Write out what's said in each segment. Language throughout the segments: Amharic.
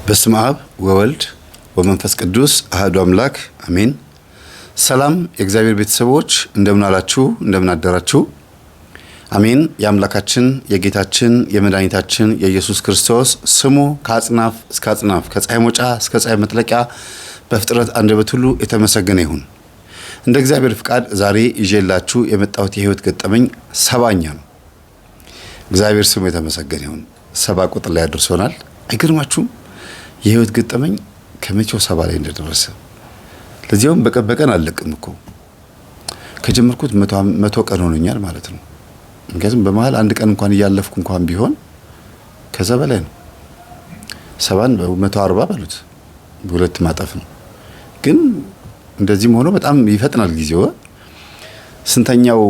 በስመ አብ ወወልድ ወመንፈስ ቅዱስ አሐዱ አምላክ አሜን። ሰላም የእግዚአብሔር ቤተሰቦች እንደምን አላችሁ? እንደምን አደራችሁ? አሜን። የአምላካችን የጌታችን የመድኃኒታችን የኢየሱስ ክርስቶስ ስሙ ከአጽናፍ እስከ አጽናፍ ከፀሐይ መውጫ እስከ ፀሐይ መጥለቂያ በፍጥረት አንደበት ሁሉ የተመሰገነ ይሁን። እንደ እግዚአብሔር ፍቃድ ዛሬ ይዤላችሁ የመጣሁት የህይወት ገጠመኝ 70ኛ ነው። እግዚአብሔር ስሙ የተመሰገነ ይሁን። 70 ቁጥር ላይ አድርሶናል። አይገርማችሁም? የህይወት ገጠመኝ ከመቼው 70 ላይ እንደደረሰ። ለዚያውም በቀን አለቅም እኮ ከጀመርኩት 100 ቀን ሆኖኛል ማለት ነው። ምክንያቱም በመሃል አንድ ቀን እንኳን እያለፍኩ እንኳን ቢሆን ከዛ በላይ ነው። 70ን በ140 ባሉት በሁለት ማጠፍ ነው። ግን እንደዚህም ሆኖ በጣም ይፈጥናል ጊዜው። ስንተኛው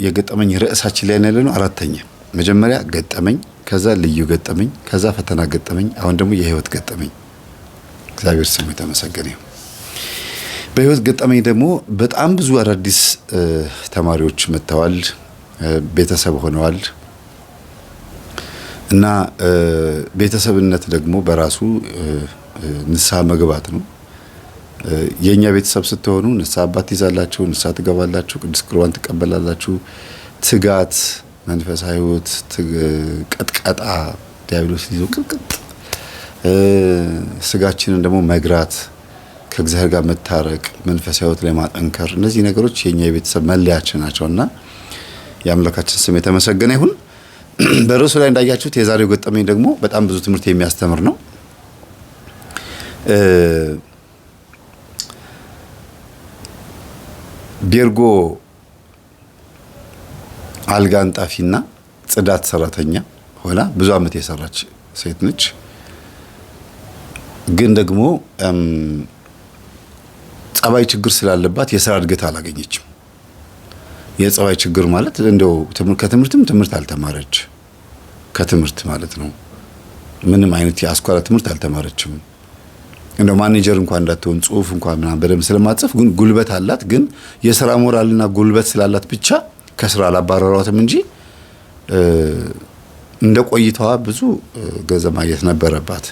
የገጠመኝ ርዕሳችን ላይ ያለ ነው? 4ኛ። መጀመሪያ ገጠመኝ፣ ከዛ ልዩ ገጠመኝ፣ ከዛ ፈተና ገጠመኝ፣ አሁን ደግሞ የህይወት ገጠመኝ። እግዚአብሔር ስሙ የተመሰገነ ይሁን። በህይወት ገጠመኝ ደግሞ በጣም ብዙ አዳዲስ ተማሪዎች መጥተዋል፣ ቤተሰብ ሆነዋል። እና ቤተሰብነት ደግሞ በራሱ ንስሐ መግባት ነው። የኛ ቤተሰብ ስትሆኑ ንስሐ አባት ይዛላችሁ፣ ንስሐ ትገባላችሁ፣ ቅዱስ ቁርባን ትቀበላላችሁ። ትጋት፣ መንፈሳዊ ህይወት፣ ቀጥቀጣ፣ ዲያብሎስ ይዞ ቅጥቅጥ፣ ስጋችንን ደግሞ መግራት፣ ከእግዚአብሔር ጋር መታረቅ፣ መንፈሳዊ ህይወት ላይ ማጠንከር፣ እነዚህ ነገሮች የኛ የቤተሰብ መለያችን ናቸውና የአምላካችን ስም የተመሰገነ ይሁን። በርዕሱ ላይ እንዳያችሁት የዛሬው ገጠመኝ ደግሞ በጣም ብዙ ትምህርት የሚያስተምር ነው። ቤርጎ አልጋ አንጣፊና ጽዳት ሰራተኛ ሆና ብዙ አመት የሰራች ሴት ነች። ግን ደግሞ ጸባይ ችግር ስላለባት የሥራ እድገት አላገኘችም። የጸባይ ችግር ማለት እንደው ከትምህርት አልተማረች። ከትምህርት ማለት ነው ምንም አይነት የአስኳላ ትምህርት አልተማረችም። እንደው ማኔጀር እንኳን እንዳትሆን ጽሁፍ እንኳን ምናምን በደንብ ስለማትጽፍ ግን ጉልበት አላት። ግን የሥራ ሞራልና ጉልበት ስላላት ብቻ ከስራ አላባረሯትም እንጂ እንደ ቆይታዋ ብዙ ገንዘብ ማግኘት ነበረባት።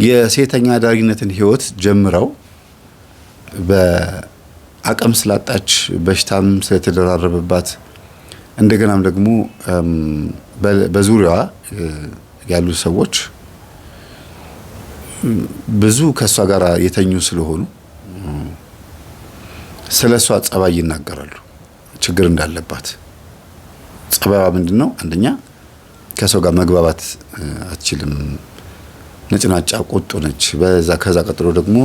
የሴተኛ አዳሪነትን ህይወት ጀምረው በአቅም ስላጣች በሽታም ስለተደራረበባት እንደገናም ደግሞ በዙሪያዋ ያሉ ሰዎች ብዙ ከሷ ጋር የተኙ ስለሆኑ ስለሷ ጸባይ ይናገራሉ። ችግር እንዳለባት ጸባይዋ ምንድነው? አንደኛ ከሰው ጋር መግባባት አትችልም። ነጭናጫ ቁጡ ነች። ከዛ ቀጥሎ ደግሞ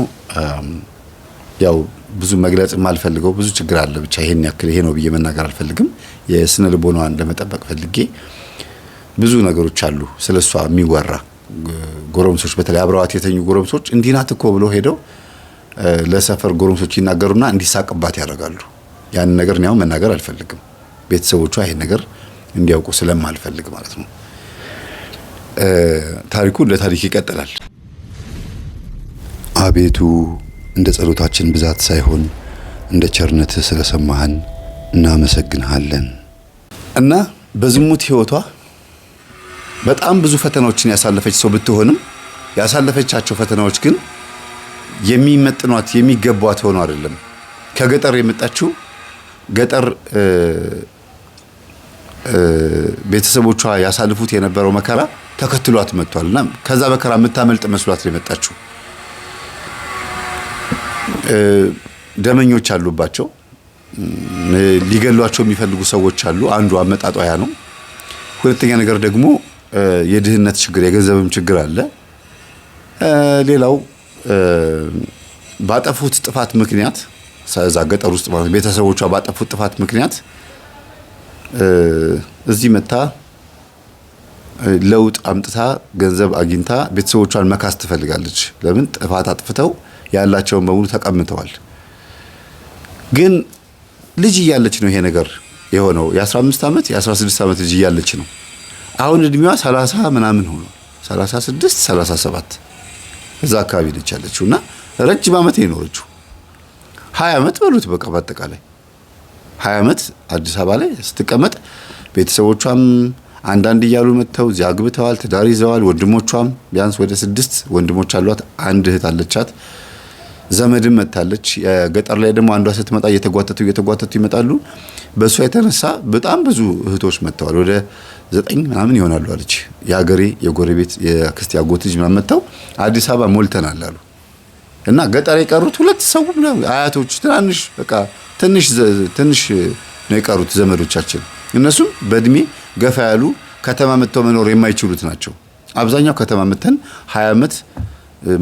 ያው ብዙ መግለጽ የማልፈልገው ብዙ ችግር አለ። ብቻ ይሄን ያክል ይሄ ነው ብዬ መናገር አልፈልግም። የስነ ልቦናዋን ለመጠበቅ ፈልጌ ብዙ ነገሮች አሉ ስለሷ የሚወራ። ጎረምሶች በተለይ አብረዋት የተኙ ጎረምሶች እንዲህ ናት እኮ ብሎ ሄደው ለሰፈር ጎረምሶች ይናገሩና እንዲሳቅባት ያደርጋሉ። ያን ነገር ነው መናገር አልፈልግም። ቤተሰቦቿ ይሄን ነገር እንዲያውቁ ስለማልፈልግ ማለት ነው። ታሪኩ ለታሪክ ይቀጥላል። አቤቱ እንደ ጸሎታችን ብዛት ሳይሆን እንደ ቸርነትህ ስለሰማህን እናመሰግንሃለን። እና በዝሙት ህይወቷ በጣም ብዙ ፈተናዎችን ያሳለፈች ሰው ብትሆንም ያሳለፈቻቸው ፈተናዎች ግን የሚመጥኗት የሚገቧት ሆኖ አይደለም። ከገጠር የመጣችው ገጠር ቤተሰቦቿ ያሳልፉት የነበረው መከራ ተከትሏት መጥቷልና ከዛ መከራ የምታመልጥ መስሏት የመጣችው። ደመኞች አሉባቸው፣ ሊገሏቸው የሚፈልጉ ሰዎች አሉ። አንዱ አመጣጧ ያ ነው። ሁለተኛ ነገር ደግሞ የድህነት ችግር፣ የገንዘብም ችግር አለ። ሌላው ባጠፉት ጥፋት ምክንያት እዛ ገጠር ውስጥ ማለት ቤተሰቦቿ ባጠፉት ጥፋት ምክንያት እዚህ መታ ለውጥ አምጥታ ገንዘብ አግኝታ ቤተሰቦቿን መካስ ትፈልጋለች። ለምን? ጥፋት አጥፍተው ያላቸውን በሙሉ ተቀምጠዋል። ግን ልጅ እያለች ነው ይሄ ነገር የሆነው። የ15 ዓመት የ16 ዓመት ልጅ እያለች ነው። አሁን እድሜዋ 30 ምናምን ሆኖ 36 37 እዛ አካባቢ ነች ያለችውና ረጅም ዓመት የኖረችው 20 ዓመት በሉት በቃ በአጠቃላይ 20 ዓመት አዲስ አበባ ላይ ስትቀመጥ ቤተሰቦቿም አንዳንድ እያሉ መጥተው እዚያ አግብተዋል፣ ትዳር ይዘዋል። ወንድሞቿም ቢያንስ ወደ 6 ወንድሞች አሏት። አንድ እህት አለቻት። ዘመድም መታለች። የገጠር ላይ ደግሞ አንዷ ስትመጣ እየተጓተቱ ይመጣሉ። በእሷ የተነሳ በጣም ብዙ እህቶች መጥተዋል። ወደ 9 ምናምን ይሆናሉ አለች። የሀገሬ የጎረቤት የክስቲ አጎት ልጅ ምናምን መጥተው አዲስ አበባ ሞልተናል አሉ። እና ገጠር የቀሩት 2 ሰው አያቶች ትናንሽ በቃ ትንሽ ነው የቀሩት ዘመዶቻችን። እነሱም በእድሜ ገፋ ያሉ ከተማ መጥተው መኖር የማይችሉት ናቸው። አብዛኛው ከተማ መተን 20 ዓመት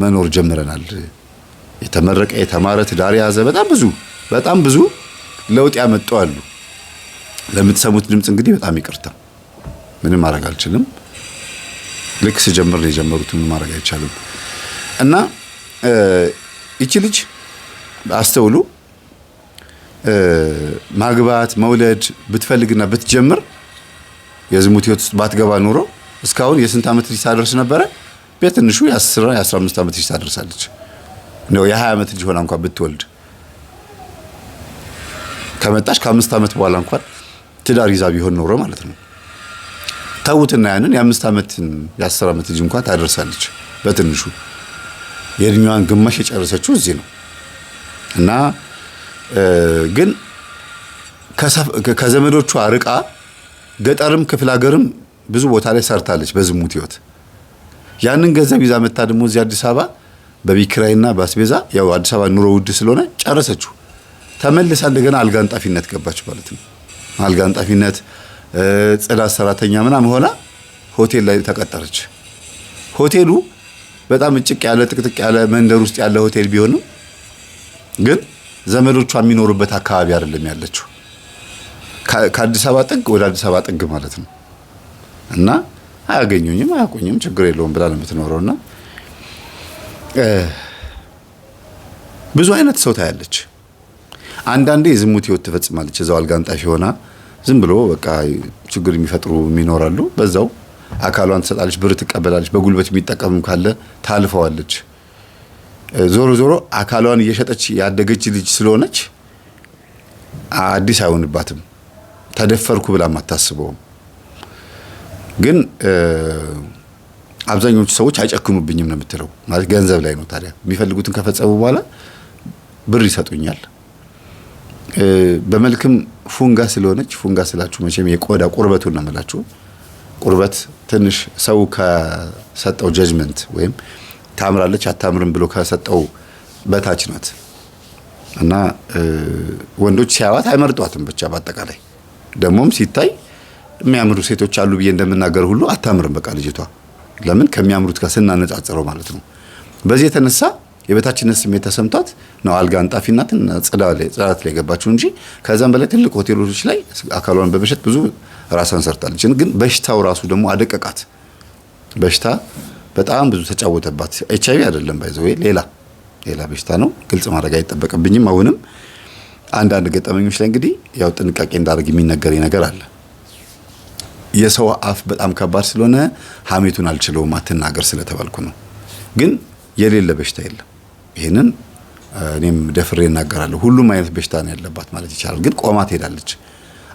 መኖር ጀምረናል። የተመረቀ የተማረ ትዳር የያዘ በጣም ብዙ ለውጥ ያመጡ አሉ። ለምትሰሙት ድምጽ እንግዲህ በጣም ይቅርታ፣ ምንም ማድረግ አልችልም። ልክ ስጀምር ነው የጀመሩት፣ ምንም ማድረግ አይቻልም። እና ይቺ ልጅ አስተውሉ፣ ማግባት መውለድ ብትፈልግና ብትጀምር የዝሙት ህይወት ውስጥ ባትገባ ኖሮ እስካሁን የስንት ዓመት ልጅ ታደርስ ነበረ? በትንሹ የ10 የ15 ዓመት ልጅ ታደርሳለች ነው። የ20 ዓመት ልጅ ሆና እንኳን ብትወልድ ከመጣች ከ5 ዓመት በኋላ እንኳን ትዳር ይዛ ቢሆን ኖሮ ማለት ነው። ታውትና ያንን የ5 ዓመት የ10 ዓመት ልጅ እንኳን ታደርሳለች በትንሹ። የእድሜዋን ግማሽ የጨረሰችው እዚህ ነው። እና ግን ከዘመዶቿ ርቃ ገጠርም ክፍለ ሀገርም ብዙ ቦታ ላይ ሰርታለች በዝሙት ህይወት። ያንን ገንዘብ ይዛ መታ ደግሞ እዚህ አዲስ አበባ በቢክራይና በአስቤዛ ያው አዲስ አበባ ኑሮ ውድ ስለሆነ ጨረሰችው። ተመልሳ እንደገና አልጋንጣፊነት ገባች ማለት ነው። አልጋንጣፊነት ጽዳት ሰራተኛ ምናምን ሆና ሆቴል ላይ ተቀጠረች። ሆቴሉ በጣም እጭቅ ያለ ጥቅጥቅ ያለ መንደር ውስጥ ያለ ሆቴል ቢሆንም ግን ዘመዶቿ የሚኖሩበት አካባቢ አይደለም ያለችው። ከአዲስ አበባ ጥግ ወደ አዲስ አበባ ጥግ ማለት ነው። እና አያገኙኝም አያውቁኝም ችግር የለውም ብላ ነው የምትኖረውና ብዙ አይነት ሰው ታያለች። አንዳንዴ የዝሙት ህይወት ትፈጽማለች እዛው አልጋንጣፊ ሆና ዝም ብሎ በቃ ችግር የሚፈጥሩ የሚኖራሉ። በዛው አካሏን ትሰጣለች፣ ብር ትቀበላለች። በጉልበት የሚጠቀም ካለ ታልፈዋለች። ዞሮ አካሏን እየሸጠች ያደገች ልጅ ስለሆነች አዲስ አይሆንባትም። ተደፈርኩ ብላ ማታስበው። ግን አብዛኞቹ ሰዎች አይጨክኑብኝም ነው የምትለው። ማለት ገንዘብ ላይ ነው። ታዲያ የሚፈልጉትን ከፈጸሙ በኋላ ብር ይሰጡኛል። በመልክም ፉንጋ ስለሆነች፣ ፉንጋ ስላችሁ መቼም የቆዳ ቁርበቱን ነው የምላችሁ። ቁርበት ትንሽ ሰው ከሰጠው ጀጅመንት ወይም ታምራለች አታምርም ብሎ ከሰጠው በታች ናት። እና ወንዶች ሲያዋት አይመርጧትም። ብቻ በአጠቃላይ ደሞም ሲታይ የሚያምሩ ሴቶች አሉ ብዬ እንደምናገር ሁሉ አታምርም በቃ ልጅቷ። ለምን ከሚያምሩት ጋር ስናነጻጽረው ማለት ነው። በዚህ የተነሳ የበታችነት ስሜት ተሰምቷት ነው አልጋ አንጣፊናትን ጽዳት ላይ ገባችሁ እንጂ ከዛም በላይ ትልቅ ሆቴሎች ላይ አካሏን በመሸጥ ብዙ ራሷን ሰርታለች። ግን በሽታው ራሱ ደግሞ አደቀቃት። በሽታ በጣም ብዙ ተጫወተባት። ኤችአይቪ አይደለም ባይዘው ሌላ በሽታ ነው። ግልጽ ማድረግ አይጠበቅብኝም። አሁንም አንዳንድ ገጠመኞች ላይ እንግዲህ ያው ጥንቃቄ እንዳደርግ የሚነገረኝ ነገር አለ። የሰው አፍ በጣም ከባድ ስለሆነ ሀሜቱን አልችለውም አትናገር ስለተባልኩ ነው። ግን የሌለ በሽታ የለም። ይሄንን እኔም ደፍሬ እናገራለሁ። ሁሉም አይነት በሽታ ነው ያለባት ማለት ይቻላል። ግን ቆማ ትሄዳለች።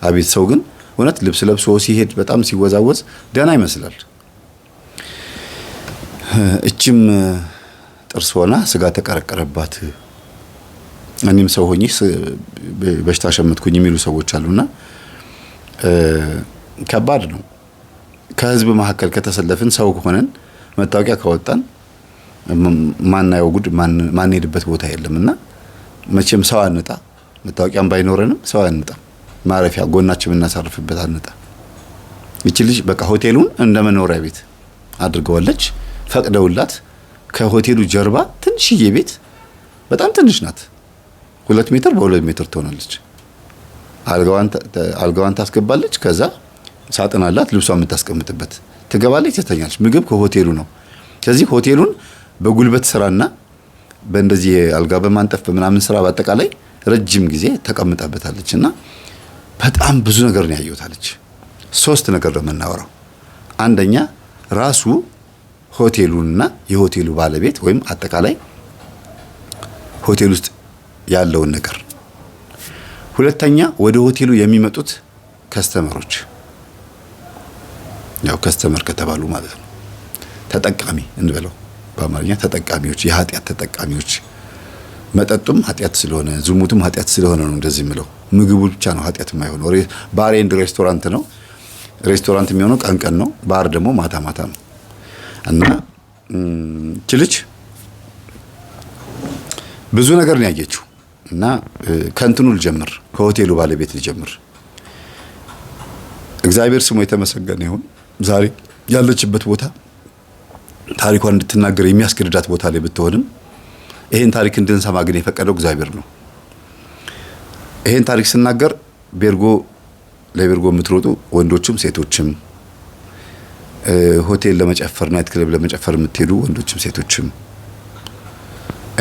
አቤት ሰው ግን እውነት ልብስ ለብሶ ሲሄድ በጣም ሲወዛወዝ ደህና ይመስላል። እችም ጥርስ ሆና ስጋ ተቀረቀረባት። እኔም ሰው ሆኜ በሽታ ሸመትኩኝ የሚሉ ሰዎች አሉና ከባድ ነው። ከህዝብ መካከል ከተሰለፍን ሰው ሆነን መታወቂያ ካወጣን ማናየው ጉድ ማንሄድበት ቦታ የለምና መቼም ሰው አንጣ። መታወቂያም ባይኖረንም ሰው አንጣ። ማረፊያ ጎናችን እናሳርፍበት አንጣ። እቺ ልጅ በቃ ሆቴሉን እንደ መኖሪያ ቤት አድርገዋለች። ፈቅደውላት ከሆቴሉ ጀርባ ትንሽዬ ቤት በጣም ትንሽ ናት። 2 ሜትር በ2 ሜትር ትሆናለች። አልጋዋን ታስገባለች። ከዛ ሳጥን አላት ልብሷን የምታስቀምጥበት። ትገባለች፣ ትተኛለች። ምግብ ከሆቴሉ ነው። ስለዚህ ሆቴሉን በጉልበት ስራና በእንደዚህ አልጋ በማንጠፍ በምናምን ስራ በአጠቃላይ ረጅም ጊዜ ተቀምጣበታለች። እና በጣም ብዙ ነገር ነው ያየሁታለች። 3 ነገር ነው የምናወራው። አንደኛ ራሱ ሆቴሉንና የሆቴሉ ባለቤት ወይም አጠቃላይ ሆቴል ውስጥ ያለውን ነገር። ሁለተኛ ወደ ሆቴሉ የሚመጡት ከስተመሮች ያው ከስተመር ከተባሉ ማለት ነው። ተጠቃሚ እንበለው በአማርኛ ተጠቃሚዎች፣ የኃጢአት ተጠቃሚዎች። መጠጡም ኃጢአት ስለሆነ ዝሙቱም ኃጢአት ስለሆነ ነው እንደዚህ የምለው። ምግቡ ብቻ ነው ኃጢአት የማይሆነው። ባር ኤንድ ሬስቶራንት ነው። ሬስቶራንት የሚሆነው ቀን ቀን ነው፣ ባር ደግሞ ማታ ማታ ነው። እና ልጅ ብዙ ነገር ነው ያየችው። እና ከእንትኑ ልጀምር፣ ከሆቴሉ ባለቤት ልጀምር። እግዚአብሔር ስሙ የተመሰገነ ይሁን። ዛሬ ያለችበት ቦታ ታሪኳን እንድትናገር የሚያስገድዳት ቦታ ላይ ብትሆንም ይሄን ታሪክ እንድንሰማ ግን የፈቀደው እግዚአብሔር ነው። ይሄን ታሪክ ስናገር ለቤርጎ የምትሮጡ ወንዶችም ሴቶችም፣ ሆቴል ለመጨፈር ናይት ክለብ ለመጨፈር የምትሄዱ ወንዶችም ሴቶችም፣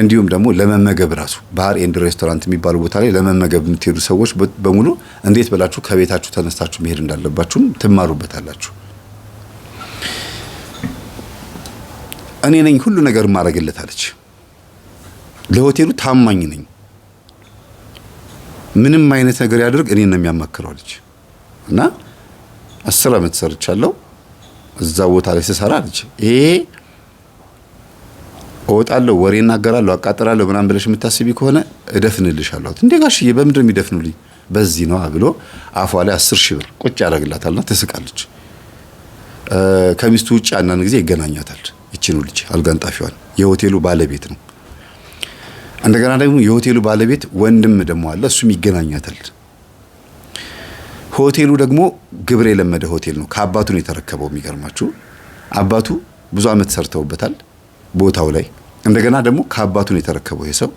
እንዲሁም ደግሞ ለመመገብ ራሱ ባር ኤንድ ሬስቶራንት የሚባለው ቦታ ላይ ለመመገብ የምትሄዱ ሰዎች በሙሉ እንዴት ብላችሁ ከቤታችሁ ተነስታችሁ መሄድ እንዳለባችሁም ትማሩበታላችሁ። እኔ ነኝ ሁሉ ነገር ማረግለት አለች። ለሆቴሉ ታማኝ ነኝ፣ ምንም አይነት ነገር ያድርግ እኔን ነው የሚያማክረው አለች። እና 10 ዓመት ሰርቻለሁ እዛ ቦታ ላይ ስሰራ አለች። ይሄ እወጣለሁ፣ ወሬ እናገራለሁ፣ አቃጥራለሁ ምናምን ብለሽ የምታስቢ ከሆነ እደፍንልሻለሁ። እንዴ ጋሽዬ በምንድን ነው የሚደፍኑልኝ? በዚህ ነው ብሎ አፏ ላይ 10,000 ብር ቁጭ ያደርግላታልና ትስቃለች። ከሚስቱ ውጭ አንዳንድ ጊዜ ይገናኛታል። ይችኑ ልጅ አልጋንጣፊዋን የሆቴሉ ባለቤት ነው። እንደገና ደግሞ የሆቴሉ ባለቤት ወንድም ደግሞ አለ፣ እሱም ይገናኛታል። ሆቴሉ ደግሞ ግብር የለመደ ሆቴል ነው። ከአባቱ ነው የተረከበው። የሚገርማችሁ አባቱ ብዙ ዓመት ሰርተውበታል ቦታው ላይ። እንደገና ደግሞ ከአባቱ ነው የተረከበው ይሄ ሰው።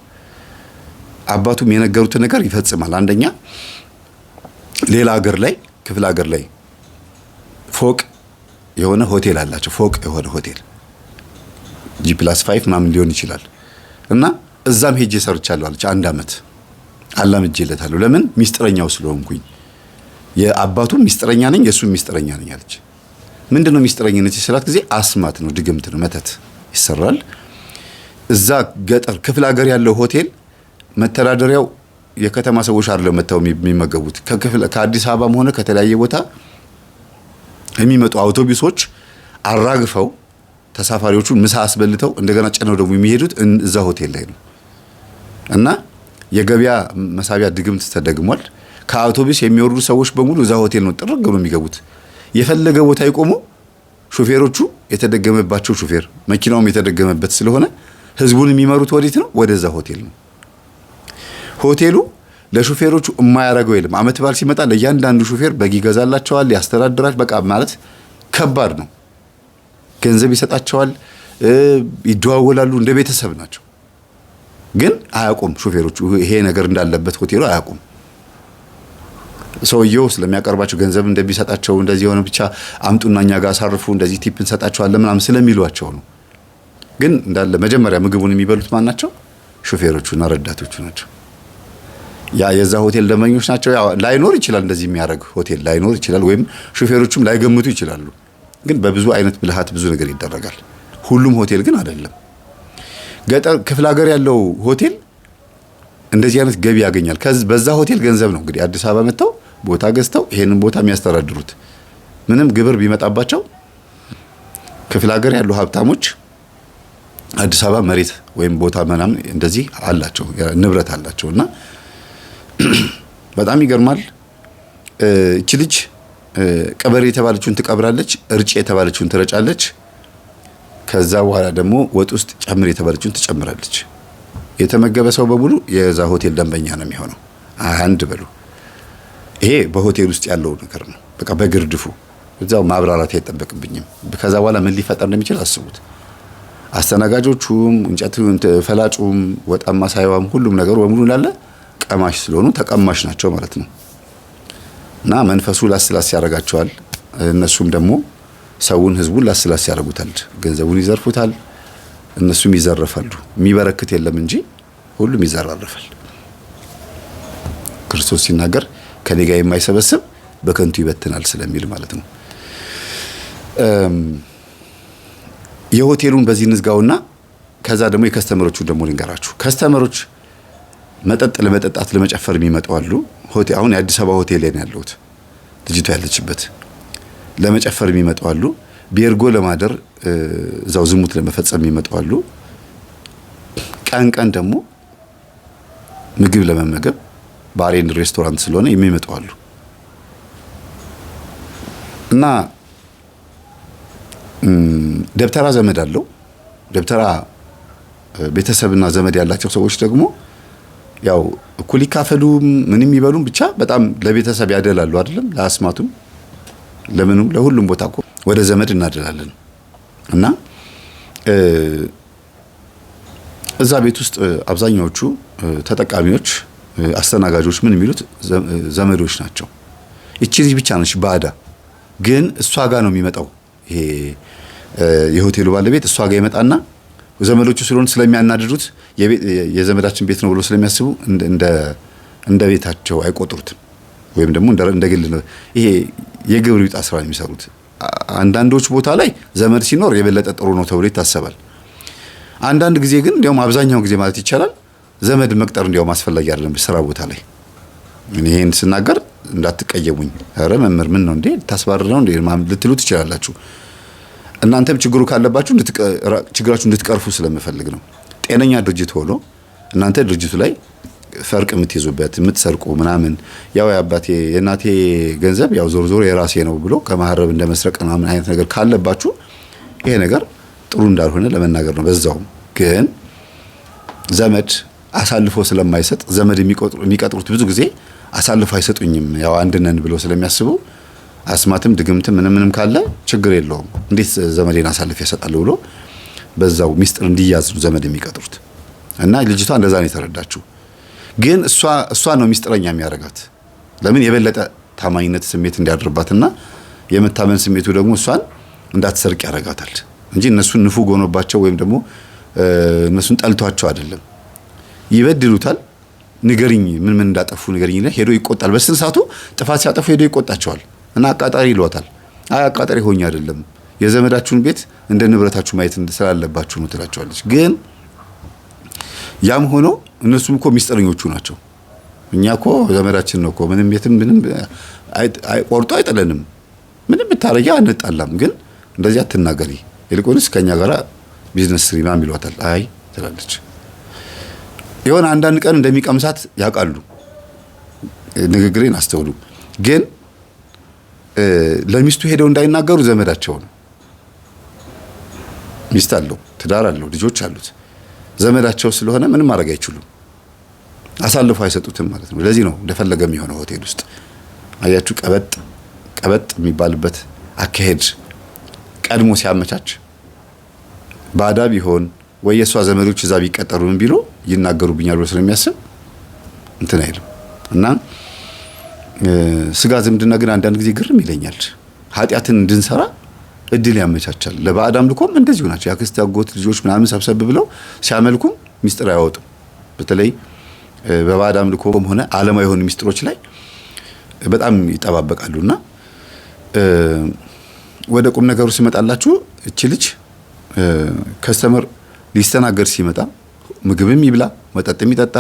አባቱም የነገሩትን ነገር ይፈጽማል። አንደኛ ሌላ ሀገር ላይ ክፍለ ሀገር ላይ ፎቅ የሆነ ሆቴል አላቸው። ፎቅ የሆነ ሆቴል G+5 ምናምን ሊሆን ይችላል። እና እዛም ሄጄ ሰርቻለሁ አለች። 1 ዓመት አላምጄለታለሁ። ለምን? ሚስጥረኛው ስለሆንኩኝ። የአባቱ ሚስጥረኛ ነኝ፣ የሱ ሚስጥረኛ ነኝ አለች። ምንድነው ሚስጥረኝነት ስላት ጊዜ አስማት ነው፣ ድግምት ነው፣ መተት ይሰራል። እዛ ገጠር ክፍለ ሀገር ያለው ሆቴል መተዳደሪያው የከተማ ሰዎች አይደለም መተው የሚመገቡት። ከአዲስ አበባም ሆነ ከተለያየ ቦታ የሚመጡ አውቶቡሶች አራግፈው ተሳፋሪዎቹን ምሳ አስበልተው እንደገና ጭነው ደግሞ የሚሄዱት እዛ ሆቴል ላይ ነው። እና የገበያ መሳቢያ ድግምት ተደግሟል። ከአውቶቡስ የሚወርዱ ሰዎች በሙሉ እዛ ሆቴል ነው ጥርግ ብለው የሚገቡት። የፈለገ ቦታ ይቆሙ። ሹፌሮቹ የተደገመባቸው ሹፌር መኪናውም የተደገመበት ስለሆነ ህዝቡን የሚመሩት ወዴት ነው? ወደዛ ሆቴል ነው። ሆቴሉ ለሹፌሮቹ የማያረገው የለም። አመት በዓል ሲመጣ ለእያንዳንዱ ሹፌር በግ ይገዛላቸዋል፣ ያስተዳድራል። በቃ ማለት ከባድ ነው። ገንዘብ ይሰጣቸዋል፣ ይደዋወላሉ፣ እንደ ቤተሰብ ናቸው። ግን አያውቁም ሹፌሮቹ ይሄ ነገር እንዳለበት ሆቴሉ አያውቁም። ሰውየው ስለሚያቀርባቸው ገንዘብ እንደሚሰጣቸው እንደዚህ የሆነ ብቻ አምጡና እኛ ጋር አሳርፉ እንደዚህ ቲፕ እንሰጣቸዋለን ምናምን ስለሚሏቸው ነው። ግን እንዳለ መጀመሪያ ምግቡን የሚበሉት ማን ናቸው? ሹፌሮቹና ረዳቶቹ ናቸው። የዛ ሆቴል ደንበኞች ናቸው። ላይኖር ይችላል እንደዚህ የሚያደርግ ሆቴል ላይኖር ይችላል፣ ወይም ሹፌሮቹም ላይገምቱ ይችላሉ። ግን በብዙ አይነት ብልሃት ብዙ ነገር ይደረጋል። ሁሉም ሆቴል ግን አይደለም። ገጠር ክፍለ ሀገር ያለው ሆቴል እንደዚህ አይነት ገቢ ያገኛል። በዛ ሆቴል ገንዘብ ነው እንግዲህ አዲስ አበባ መጥተው ቦታ ገዝተው ይሄንን ቦታ የሚያስተዳድሩት። ምንም ግብር ቢመጣባቸው ክፍለ ሀገር ያሉ ሀብታሞች አዲስ አበባ መሬት ወይም ቦታ ምናምን እንደዚህ አላቸው፣ ንብረት አላቸውና በጣም ይገርማል። እቺ ልጅ ቀበሬ የተባለችውን ትቀብራለች፣ እርጭ የተባለችውን ትረጫለች። ከዛ በኋላ ደግሞ ወጥ ውስጥ ጨምር የተባለችውን ትጨምራለች። የተመገበ ሰው በሙሉ የዛ ሆቴል ደንበኛ ነው የሚሆነው። አንድ በሉ። ይሄ በሆቴል ውስጥ ያለው ነገር ነው። በቃ በግርድፉ እዛው ማብራራት አይጠበቅብኝም። ከዛ በኋላ ምን ሊፈጠር እንደሚችል አስቡት። አስተናጋጆቹም፣ እንጨት ፈላጩም፣ ወጣማ ሳይዋም ሁሉም ነገሩ በሙሉ እንዳለ ቀማሽ ስለሆኑ ተቀማሽ ናቸው ማለት ነው። እና መንፈሱ ላስላስ ያደርጋቸዋል። እነሱም ደግሞ ሰውን ህዝቡን ላስላስ ያደርጉታል። ገንዘቡን ይዘርፉታል፣ እነሱም ይዘረፋሉ። የሚበረክት የለም እንጂ ሁሉም ይዘራረፋል። ክርስቶስ ሲናገር ከኔ ጋር የማይሰበስብ በከንቱ ይበትናል ስለሚል ማለት ነው። የሆቴሉን በዚህ ንዝጋውና ከዛ ደግሞ የከስተመሮቹ ደግሞ ልንገራችሁ። ከስተመሮች መጠጥ ለመጠጣት ለመጨፈር የሚመጡ አሉ። አሁን የአዲስ አበባ ሆቴል ላይ ነው ያለሁት ልጅቷ ያለችበት። ለመጨፈር የሚመጡ አሉ። ቤርጎ ለማደር እዛው ዝሙት ለመፈጸም የሚመጡ አሉ። ቀን ደግሞ ምግብ ለመመገብ ባሬን ሬስቶራንት ስለሆነ የሚመጡ አሉ። እና ደብተራ ዘመድ አለው። ደብተራ ቤተሰብና ዘመድ ያላቸው ሰዎች ደግሞ ያው እኩል ይካፈሉ ምንም ይበሉም ብቻ በጣም ለቤተሰብ ያደላሉ አይደለም። ለአስማቱም ለምኑም ለሁሉም ቦታ እኮ ወደ ዘመድ እናደላለን። እና እዛ ቤት ውስጥ አብዛኛዎቹ ተጠቃሚዎች አስተናጋጆች ምን የሚሉት ዘመዶች ናቸው። እቺ ልጅ ብቻ ነች ባዳ፣ ግን እሷ ጋር ነው የሚመጣው። ይሄ የሆቴሉ ባለቤት እሷ ጋር ይመጣና ዘመዶቹ ስለሆነ ስለሚያናድዱት የዘመዳችን ቤት ነው ብሎ ስለሚያስቡ እንደ ቤታቸው አይቆጥሩትም። ወይም ደግሞ እንደ ግል ነው። ይሄ የግብር ይጣ ስራ የሚሰሩት አንዳንዶች ቦታ ላይ ዘመድ ሲኖር የበለጠ ጥሩ ነው ተብሎ ይታሰባል። አንዳንድ ጊዜ ግን እንዲያውም አብዛኛው ጊዜ ማለት ይቻላል ዘመድ መቅጠር እንዲያውም አስፈላጊ አይደለም ስራ ቦታ ላይ። እኔ ይሄን ስናገር እንዳትቀየሙኝ። ኧረ መምህር ምን ነው እንዴ ታስባርረው እንዴ ልትሉ ትችላላችሁ። እናንተም ችግሩ ካለባችሁ ችግራችሁ እንድትቀርፉ ስለምፈልግ ነው። ጤነኛ ድርጅት ሆኖ እናንተ ድርጅቱ ላይ ፈርቅ የምትይዙበት የምትሰርቁ ምናምን ያው የአባቴ የእናቴ ገንዘብ ያው ዞር ዞር የራሴ ነው ብሎ ከማህረብ እንደመስረቅ ምናምን አይነት ነገር ካለባችሁ ይሄ ነገር ጥሩ እንዳልሆነ ለመናገር ነው። በዛውም ግን ዘመድ አሳልፎ ስለማይሰጥ ዘመድ የሚቀጥሩት ብዙ ጊዜ አሳልፎ አይሰጡኝም ያው አንድነን ብሎ ስለሚያስቡ አስማትም ድግምትም ምንም ካለ ችግር የለውም እንዴት ዘመዴን አሳልፎ ያሰጣል ብሎ በዛው ሚስጥር እንዲያዝ ነው ዘመድ የሚቀጥሩት። እና ልጅቷ እንደዛ ነው የተረዳችው። ግን እሷ ነው ሚስጥረኛ የሚያደርጋት። ለምን የበለጠ ታማኝነት ስሜት እንዲያድርባትና የመታመን ስሜቱ ደግሞ እሷን እንዳትሰርቅ ያደርጋታል እንጂ እነሱን ንፉግ ሆኖባቸው ወይም ደግሞ እነሱን ጠልቷቸው አይደለም። ይበድሉታል። ንገሪኝ ምን እንዳጠፉ ንገሪኝ ይላል። ሄዶ ይቆጣል። በስነ ሰዓቱ ጥፋት ሲያጠፉ ሄዶ ይቆጣቸዋል እና አቃጣሪ ይሏታል። አይ አቃጣሪ ሆኜ አይደለም የዘመዳችሁን ቤት እንደ ንብረታችሁ ማየት ስላለባችሁ ነው ትላቸዋለች። ግን ያም ሆኖ እነሱም እኮ ሚስጥረኞቹ ናቸው። እኛ እኮ ዘመዳችን ነው እኮ ምንም ቤትም ምንም ቆርጦ አይጥለንም። ምንም ብታረጊ አንጣላም። ግን እንደዚህ አትናገሪ ይልቁንስ ከኛ ጋር ቢዝነስ ስሪ ምናምን ይሏታል። አይ ትላለች። የሆነ አንዳንድ ቀን እንደሚቀምሳት ያውቃሉ። ንግግሬን አስተውሉ። ግን ለሚስቱ ሄደው እንዳይናገሩ ዘመዳቸው ነው። ሚስት አለው፣ ትዳር አለው፣ ልጆች አሉት። ዘመዳቸው ስለሆነ ምንም ማድረግ አይችሉም። አሳልፈው አይሰጡትም ማለት ነው። ለዚህ ነው እንደፈለገ የሚሆነው ሆቴል ውስጥ አያችሁ። ቀበጥ የሚባልበት አካሄድ ቀድሞ ሲያመቻች ባዳ ቢሆን ወይ የሷ ዘመዶች እዛ ቢቀጠሩ ምን ቢሉ ይናገሩብኛል ብሎ ስለሚያስብ እንትን አይልም። እና ስጋ ዝምድና ግን አንዳንድ ጊዜ ግርም ይለኛል። ኃጢያትን እንድንሰራ እድል ያመቻቻል። ለባዕድ አምልኮም እንደዚሁ ናቸው። ያክስት ያጎት ልጆች ምናምን ሰብሰብ ብለው ሲያመልኩም ሚስጥር አያወጡም። በተለይ በባዕድ አምልኮም ሆነ ዓለማዊ የሆኑ ሚስጥሮች ላይ በጣም ይጠባበቃሉና ወደ ቁም ነገሩ ሲመጣላችሁ እቺ ልጅ ከስተመር ሊስተናገድ ሲመጣ ምግብም ይብላ መጠጥም ይጠጣ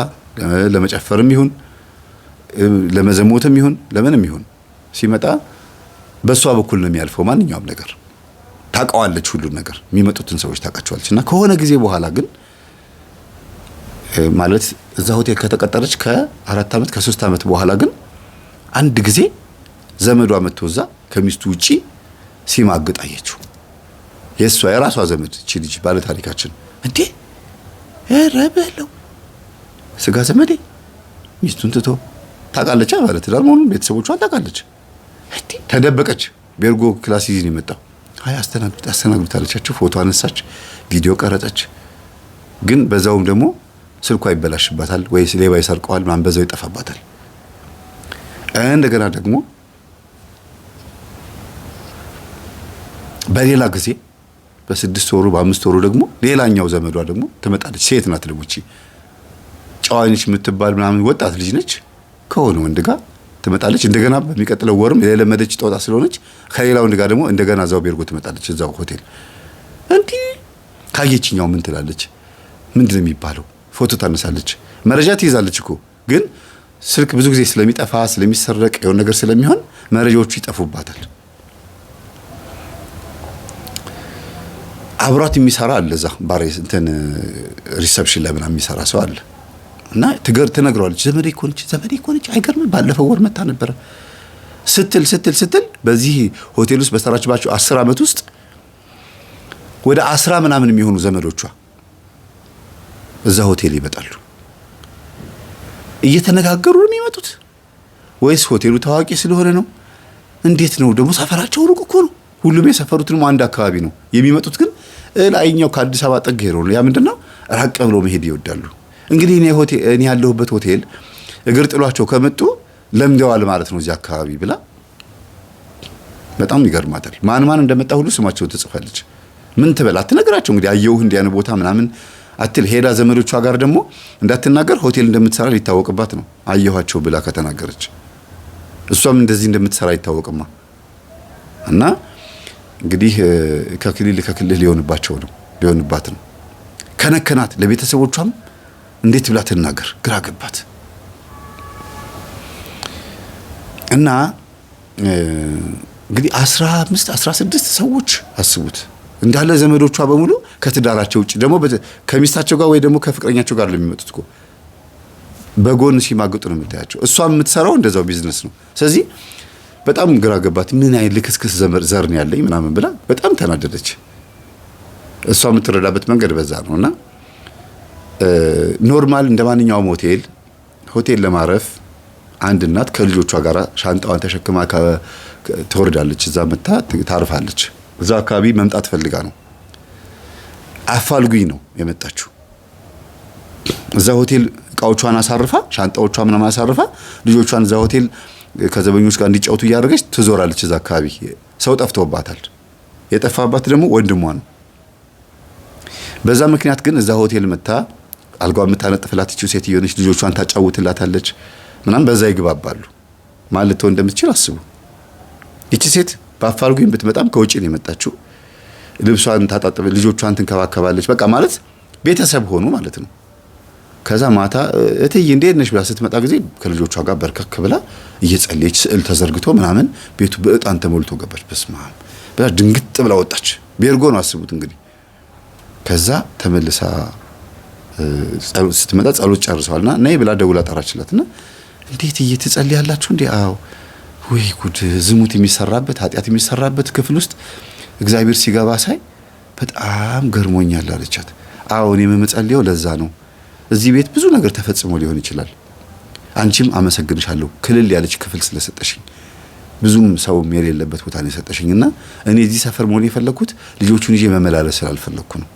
ለመጨፈርም ይሁን ለመዘሞትም ይሁን ለምንም ይሁን ሲመጣ በሷ በኩል ነው የሚያልፈው። ማንኛውም ነገር ታውቃዋለች፣ ሁሉ ነገር የሚመጡትን ሰዎች ታውቃቸዋለች። እና ከሆነ ጊዜ በኋላ ግን ማለት እዛ ሆቴል ከተቀጠረች ከ4 ዓመት ከ3 ዓመት በኋላ ግን አንድ ጊዜ ዘመዷ መጥቶ እዛ ከሚስቱ ውጪ ሲማግጥ አየችው። የሷ የራሷ ዘመድ እቺ ልጅ ባለ ታሪካችን እንዴ ረበለው ስጋ ዘመዴ ሚስቱን ትቶ ታውቃለች ማለት ትዳር መሆኑን ቤተሰቦቿን ታውቃለች። እንዴ ተደበቀች። ቤርጎ ክላስ ይዘን የመጣው አይ አስተናግዱታለቻቸው። ፎቶ አነሳች፣ ቪዲዮ ቀረጸች። ግን በዛውም ደግሞ ስልኳ ይበላሽባታል ወይስ ሌባ ይሰርቀዋል ማን በዛው ይጠፋባታል። እንደገና ደግሞ በሌላ ጊዜ በ6 ወሩ በ5 ወሩ ደግሞ ሌላኛው ዘመዷ ደግሞ ትመጣለች። ሴት ናት ደግሞ እቺ ጨዋነች የምትባል ምናምን ወጣት ልጅ ነች። ከሆነ ወንድ ጋር ትመጣለች። እንደገና በሚቀጥለው ወርም የለመደች ጦጣ ስለሆነች ከሌላ ወንድ ጋር ደግሞ እንደገና እዛው ቤርጎ ትመጣለች። እዛው ሆቴል እንዴ ካየችኛው ምን ትላለች? ምንድነው የሚባለው? ፎቶ ታነሳለች፣ መረጃ ትይዛለች እኮ። ግን ስልክ ብዙ ጊዜ ስለሚጠፋ ስለሚሰረቅ የሆነ ነገር ስለሚሆን መረጃዎቹ ይጠፉባታል። አብሯት የሚሰራ አለ እዛ ባሬስ እንትን ሪሰፕሽን ላይ ምናምን የሚሰራ ሰው አለ እና ትነግረዋለች ዘመዴ እኮ ነች አይገርም ባለፈው ወር መታ ነበር ስትል በዚህ ሆቴል ውስጥ በሰራችባቸው 10 ዓመት ውስጥ ወደ 10 ምናምን የሚሆኑ ዘመዶቿ እዛ ሆቴል ይመጣሉ። እየተነጋገሩ ነው የሚመጡት ወይስ ሆቴሉ ታዋቂ ስለሆነ ነው? እንዴት ነው ደግሞ? ሰፈራቸው ሩቅ እኮ ነው። ሁሉም የሰፈሩትንም አንድ አካባቢ ነው የሚመጡት። ግን ላይኛው ከአዲስ አበባ ጠግ ሄሮ ነው። ያ ምንድነው ራቅ ብሎ መሄድ ይወዳሉ። እንግዲህ እኔ ያለሁበት ሆቴል እግር ጥሏቸው ከመጡ ለምደዋል ማለት ነው እዚህ አካባቢ ብላ በጣም ይገርማታል። ማን እንደመጣ ሁሉ ስማቸው ተጽፋለች። ምን ትበላ አትነግራቸው። እንግዲህ አየውህ እንዲያን ቦታ ምናምን አትል። ሄዳ ዘመዶቿ ጋር ደግሞ እንዳትናገር ሆቴል እንደምትሰራ ሊታወቅባት ነው። አየኋቸው ብላ ከተናገረች እሷም እንደዚህ እንደምትሰራ ይታወቅማ። እና እንግዲህ ከክልል ሊሆንባት ነው። ከነከናት። ለቤተሰቦቿም እንዴት ብላ ትናገር ግራ ገባት። እና እንግዲህ 15 16 ሰዎች አስቡት እንዳለ ዘመዶቿ በሙሉ ከትዳራቸው ውጪ ደግሞ ከሚስታቸው ጋር ወይ ደግሞ ከፍቅረኛቸው ጋር ለሚመጡት እኮ በጎን ሲማግጡ ነው የምታያቸው። እሷ የምትሰራው እንደዛው ቢዝነስ ነው። ስለዚህ በጣም ግራ ገባት። ምን አይነት ልክስክስ ዘር ነው ያለኝ ምናምን ብላ በጣም ተናደደች። እሷ የምትረዳበት መንገድ በዛ ነውና ኖርማል እንደማንኛውም ሆቴል ለማረፍ አንድ እናት ከልጆቿ ጋር ሻንጣዋን ተሸክማ ትወርዳለች። እዛ መታ ታርፋለች። እዛ አካባቢ መምጣት ፈልጋ ነው። አፋልጉኝ ነው የመጣችው። እዛ ሆቴል እቃዎቿን አሳርፋ ሻንጣዎቿ ምናምን አሳርፋ ልጆቿን እዛ ሆቴል ከዘበኞች ጋር እንዲጫወቱ እያደረገች ትዞራለች። እዛ አካባቢ ሰው ጠፍቶባታል። የጠፋባት ደግሞ ወንድሟ ነው። በዛ ምክንያት ግን እዛ ሆቴል መታ አልጋው የምታነጥፍላት እቺው ሴትዮ ነች። ልጆቿን ታጫውትላታለች ምናምን በዛ ይግባባሉ። ማለት እንደምትችል አስቡ። እቺ ሴት በአፋልጉኝ ብትመጣም ከውጪ ነው የመጣችው። ልብሷን ታጣጥብ፣ ልጆቿን ትንከባከባለች። በቃ ማለት ቤተሰብ ሆኑ ማለት ነው። ከዛ ማታ እትዬ እንዴት ነሽ ብላ ስትመጣ ጊዜ ከልጆቿ ጋር በርከክ ብላ እየጸለየች ስዕል ተዘርግቶ ምናምን ቤቱ በእጣን ተሞልቶ ገባች። በስማም ብላ ድንግጥ ብላ ወጣች። ቤርጎ ነው አስቡት እንግዲህ። ከዛ ተመልሳ ስትመጣ ጸሎት ጨርሰዋልና ነይ ብላ ደውላ ጠራችላትና እንዴት እየተጸልያላችሁ እንዴ? አዎ። ወይ ጉድ! ዝሙት የሚሰራበት ኃጢአት የሚሰራበት ክፍል ውስጥ እግዚአብሔር ሲገባ ሳይ በጣም ገርሞኛል አለቻት። አዎ እኔም የምጸልየው ለዛ ነው። እዚህ ቤት ብዙ ነገር ተፈጽሞ ሊሆን ይችላል። አንቺም አመሰግንሻለሁ ክልል ያለች ክፍል ስለሰጠሽኝ፣ ብዙም ሰውም የሌለበት ቦታ ነው የሰጠሽኝና እኔ እዚህ ሰፈር መሆን የፈለኩት ልጆቹን ይዤ መመላለስ ስላልፈለኩ ነው።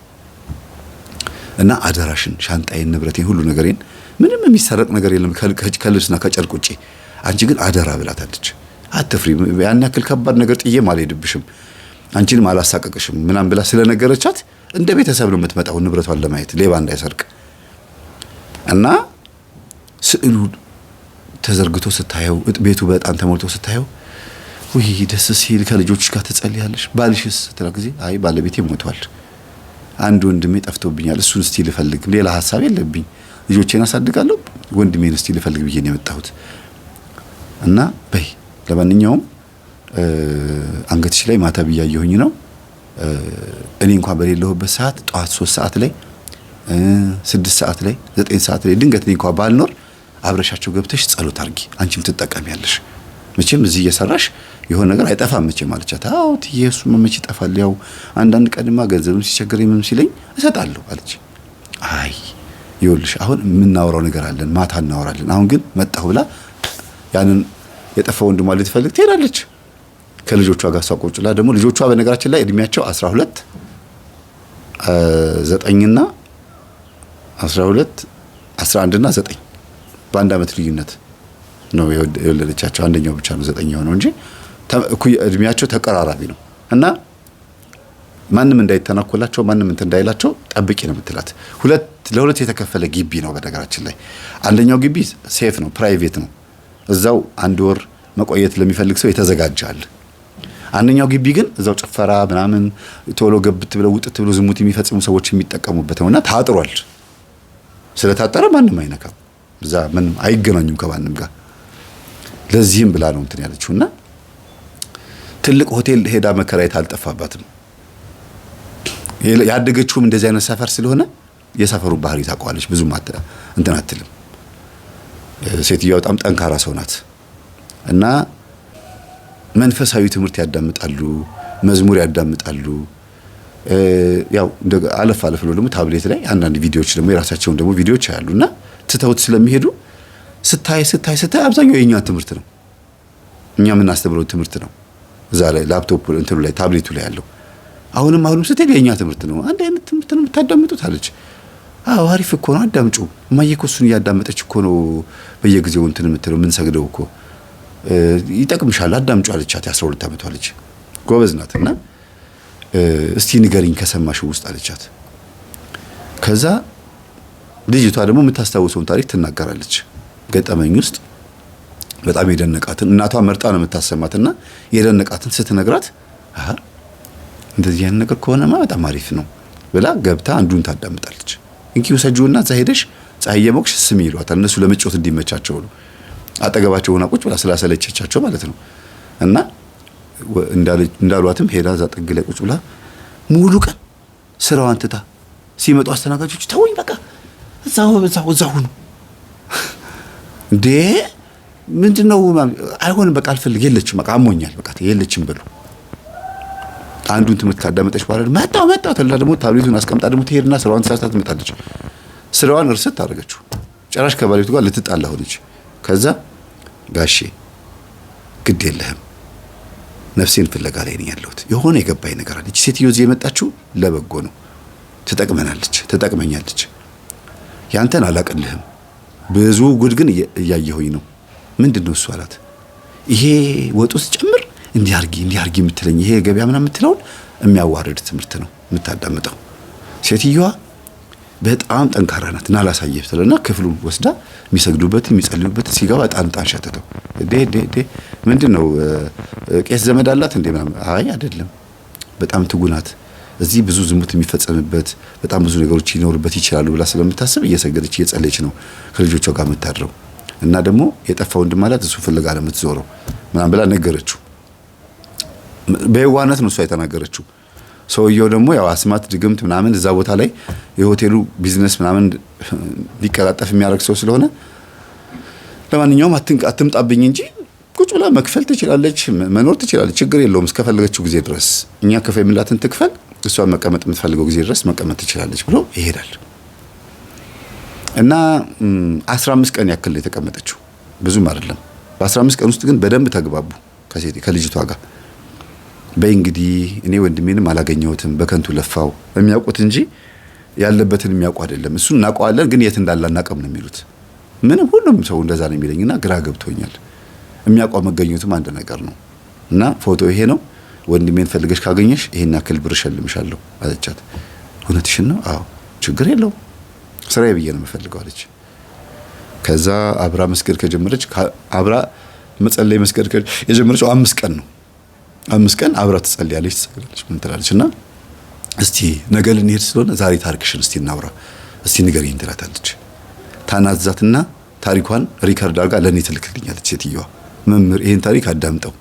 እና አደራሽን ሻንጣዬን፣ ንብረቴን፣ ሁሉ ነገሬን ምንም የሚሰረቅ ነገር የለም ከልብስና ከጨርቅ ውጪ፣ አንቺ ግን አደራ ብላታለች። አትፍሪ፣ ያን ያክል ከባድ ነገር ጥዬም አልሄድብሽም፣ አንቺንም አላሳቀቅሽም ምናምን ብላ ስለነገረቻት እንደ ቤተሰብ ነው የምትመጣው ንብረቷን ለማየት ሌባ እንዳይሰርቅ። እና ስዕሉ ተዘርግቶ ስታየው ቤቱ በጣም ተሞልቶ ስታየው ወይ ደስ ሲል ከልጆችሽ ጋር ትጸልያለሽ። ባልሽስ ስትላ ጊዜ አይ ባለቤቴ ሞቷል፣ አንድ ወንድሜ ጠፍቶብኛል፣ እሱን እስቲ ልፈልግ፣ ሌላ ሐሳብ የለብኝ፣ ልጆቼን አሳድጋለሁ፣ ወንድሜን እስቲ ልፈልግ ብዬ ነው የመጣሁት። እና በይ ለማንኛውም አንገትሽ ላይ ማታ ብያየሁኝ ነው። እኔ እንኳን በሌለሁበት ሰዓት ጠዋት 3 ሰዓት ላይ 6 ሰዓት ላይ 9 ሰዓት ላይ ድንገት እኔ እንኳን ባልኖር አብረሻቸው ገብተሽ ጸሎት አድርጊ፣ አንቺም ትጠቀሚያለሽ። መቼም እዚህ እየሰራሽ የሆነ ነገር አይጠፋም መቼም አለቻት። አዎ ትዬ እሱማ መቼ ይጠፋል፣ ያው አንዳንድ ቀንማ ገንዘብም ሲቸገረኝ ምንም ሲለኝ እሰጣለሁ አለች። አይ ይኸውልሽ አሁን የምናወራው ነገር አለን፣ ማታ እናወራለን፣ አሁን ግን መጣሁ ብላ ያንን የጠፋ ወንድሟ ልትፈልግ ትሄዳለች ከልጆቿ ጋር። ሳቆጭላ ደግሞ ልጆቿ በነገራችን ላይ እድሜያቸው 12 9ና 12 11 እና 9 በአንድ አመት ልዩነት ነው የወለደቻቸው። አንደኛው ብቻ ነው 9 የሆነው እንጂ እድሜያቸው ተቀራራቢ ነው። እና ማንም እንዳይተናኮላቸው ማንም እንትን እንዳይላቸው ጠብቂ ነው የምትላት። ለሁለት የተከፈለ ግቢ ነው በነገራችን ላይ። አንደኛው ግቢ ሴፍ ነው፣ ፕራይቬት ነው። እዛው 1 ወር መቆየት ለሚፈልግ ሰው የተዘጋጃል። አንደኛው ግቢ ግን እዛው ጭፈራ ምናምን ቶሎ ገብት ብለው ውጥት ብለው ዝሙት የሚፈጽሙ ሰዎች የሚጠቀሙበት ነውና ታጥሯል። ስለታጠረ ማንም አይነካም። እዛ ምንም አይገናኙም ከማንም ጋር። ለዚህም ብላ ነው እንትን ያለችውና ትልቅ ሆቴል ሄዳ መከራየት አልጠፋባትም። ያደገችውም እንደዚህ አይነት ሰፈር ስለሆነ የሰፈሩ ባህሪ ታውቀዋለች። ብዙም እንትን አትልም። ሴትዮዋ በጣም ጠንካራ ሰው ናት እና መንፈሳዊ ትምህርት ያዳምጣሉ፣ መዝሙር ያዳምጣሉ። ያው አለፍ ብሎ ደግሞ ታብሌት ላይ አንዳንድ ቪዲዮዎች ደግሞ የራሳቸውን ደግሞ ቪዲዮዎች ያሉና ትተውት ስለሚሄዱ ስታይ አብዛኛው የኛ ትምህርት ነው። እኛ የምናስተምረው ትምህርት ነው። እዛ ላይ ላፕቶፕ እንትሉ ላይ ታብሌቱ ላይ ያለው አሁንም ስትሄድ የኛ ትምህርት ነው። አንድ አይነት ትምህርት ነው የምታዳምጡት አለች። አዎ አሪፍ እኮ ነው አዳምጩ። እማዬ እኮ እሱን እያዳመጠች እኮ ነው በየጊዜው እንትን የምትለው ምን ሰግደው እኮ ይጠቅምሻል አዳምጩ አለቻት። 12 ዓመቷ ልጅ ጎበዝ ናትና እስቲ ንገሪኝ ከሰማሽው ውስጥ አለቻት። ከዛ ልጅቷ ደግሞ የምታስታውሰውን ታሪክ ትናገራለች። ገጠመኝ ውስጥ በጣም የደነቃትን እናቷ መርጣ ነው የምታሰማትና የደነቃትን ስትነግራት አሃ እንደዚህ ያን ነገር ከሆነማ በጣም አሪፍ ነው ብላ ገብታ አንዱን ታዳምጣለች። እንኪው ሰጁና እዛ ሄደሽ ፀሐይ የሞቅሽ ስሚ ይሏታል። እነሱ ለመጮት እንዲመቻቸው ነው። አጠገባቸው ሆና ቁጭ ብላ ስላሰለቸቻቸው ማለት ነው። እና እንዳሏትም ሄዳ እዛ ጥግ ላይ ቁጭ ብላ ሙሉ ቀን ስራዋን ትታ ሲመጡ አስተናጋጆች ተውኝ በቃ እዛው ሁኑ እንዴ ምንድነው አይሆንም በቃ አልፈልግ የለችም በቃ አሞኛል በቃ የለችም ብሎ አንዱን ትምህርት ካዳመጠች በኋላ መጣው ተላ ደግሞ ታብሌቱን አስቀምጣ ደግሞ ትሄድና ስራዋን ትሰርታ ትመጣለች። ስራዋን እርሰት አደረገችው። ጭራሽ ከባለቤቱ ጋር ልትጣላ ሆነች። ከዛ ጋሼ ግድ የለህም ነፍሴን ፍለጋ ላይ ነኝ ያለሁት የሆነ የገባኝ ነገር አለ። እቺ ሴትዮ እዚህ የመጣችው ለበጎ ነው። ትጠቅመኛለች። ያንተን አላቅልህም ብዙ ጉድ ግን እያየሁኝ ነው። ምንድነው እሱ አላት። ይሄ ወጥ ውስጥ ጨምር እንዲህ አርጊ የምትለኝ ይሄ ገበያ ምናምን የምትለውን የሚያዋርድ ትምህርት ነው የምታዳምጠው። ሴትዮዋ በጣም ጠንካራ ናት። እና ላሳየህ ስለና ክፍሉን ወስዳ የሚሰግዱበት የሚጸልዩበት ሲገባ ጣን ሸተተው ምንድነው ቄስ ዘመድ አላት እንዴ ምናምን? አይ አይደለም በጣም ትጉናት እዚህ ብዙ ዝሙት የሚፈጸምበት በጣም ብዙ ነገሮች ይኖርበት ይችላሉ ብላ ስለምታስብ እየሰገደች እየጸለየች ነው ከልጆቿ ጋር የምታድረው። እና ደግሞ የጠፋ ወንድም ማለት እሱ ፍለጋ ነው የምትዞረው ምናምን ብላ ነገረችው። በየዋነት ነው እሷ የተናገረችው። ሰውየው ደግሞ ያው አስማት ድግምት ምናምን እዛ ቦታ ላይ የሆቴሉ ቢዝነስ ምናምን ሊቀላጠፍ የሚያደርግ ሰው ስለሆነ ለማንኛውም አትምጣብኝ እንጂ ቁጭ ብላ መክፈል ትችላለች፣ መኖር ትችላለች፣ ችግር የለውም እስከፈለገችው ጊዜ ድረስ እኛ ከፈይ ምላትን ትክፈል፣ እሷ መቀመጥ የምትፈልገው ጊዜ ድረስ መቀመጥ ትችላለች ብሎ ይሄዳል። እና 15 ቀን ያክል የተቀመጠችው ብዙም አይደለም። በ15 ቀን ውስጥ ግን በደንብ ተግባቡ ከልጅቷ ጋር። በእንግዲህ እኔ ወንድሜንም አላገኘሁትም በከንቱ ለፋው የሚያውቁት እንጂ ያለበትን የሚያውቁ አይደለም። እሱን እናውቀዋለን ግን የት እንዳለ አናውቅም ነው የሚሉት። ምንም ሁሉም ሰው እንደዛ ነው የሚለኝና ግራ ገብቶኛል። የሚያውቀው መገኘቱም አንድ ነገር ነው። እና ፎቶ ይሄ ነው ወንድሜን ፈልገሽ ካገኘሽ ይሄን ያክል ብር ሸልምሻለሁ አለቻት። እውነትሽን ነው? አዎ ችግር የለውም ስራዬ ብዬ ነው የምፈልገው አለች። ከዛ አብራ መስገድ ከጀመረች አብራ መጸለይ መስገድ የጀመረችው 5 ቀን ነው። 5 ቀን አብራ ትጸልያለች፣ ትሰግዳለች፣ ምን ትላለች። እና እስቲ ነገ ልንሄድ ስለሆነ ዛሬ ታሪክሽን እስቲ እናውራ እስቲ ንገሪኝ ትላታለች። ታናዛትና ታሪኳን ሪከርድ አድርጋ ለኔ ትልክልኛለች ሴትዮዋ። መምህር ይሄን ታሪክ አዳምጠው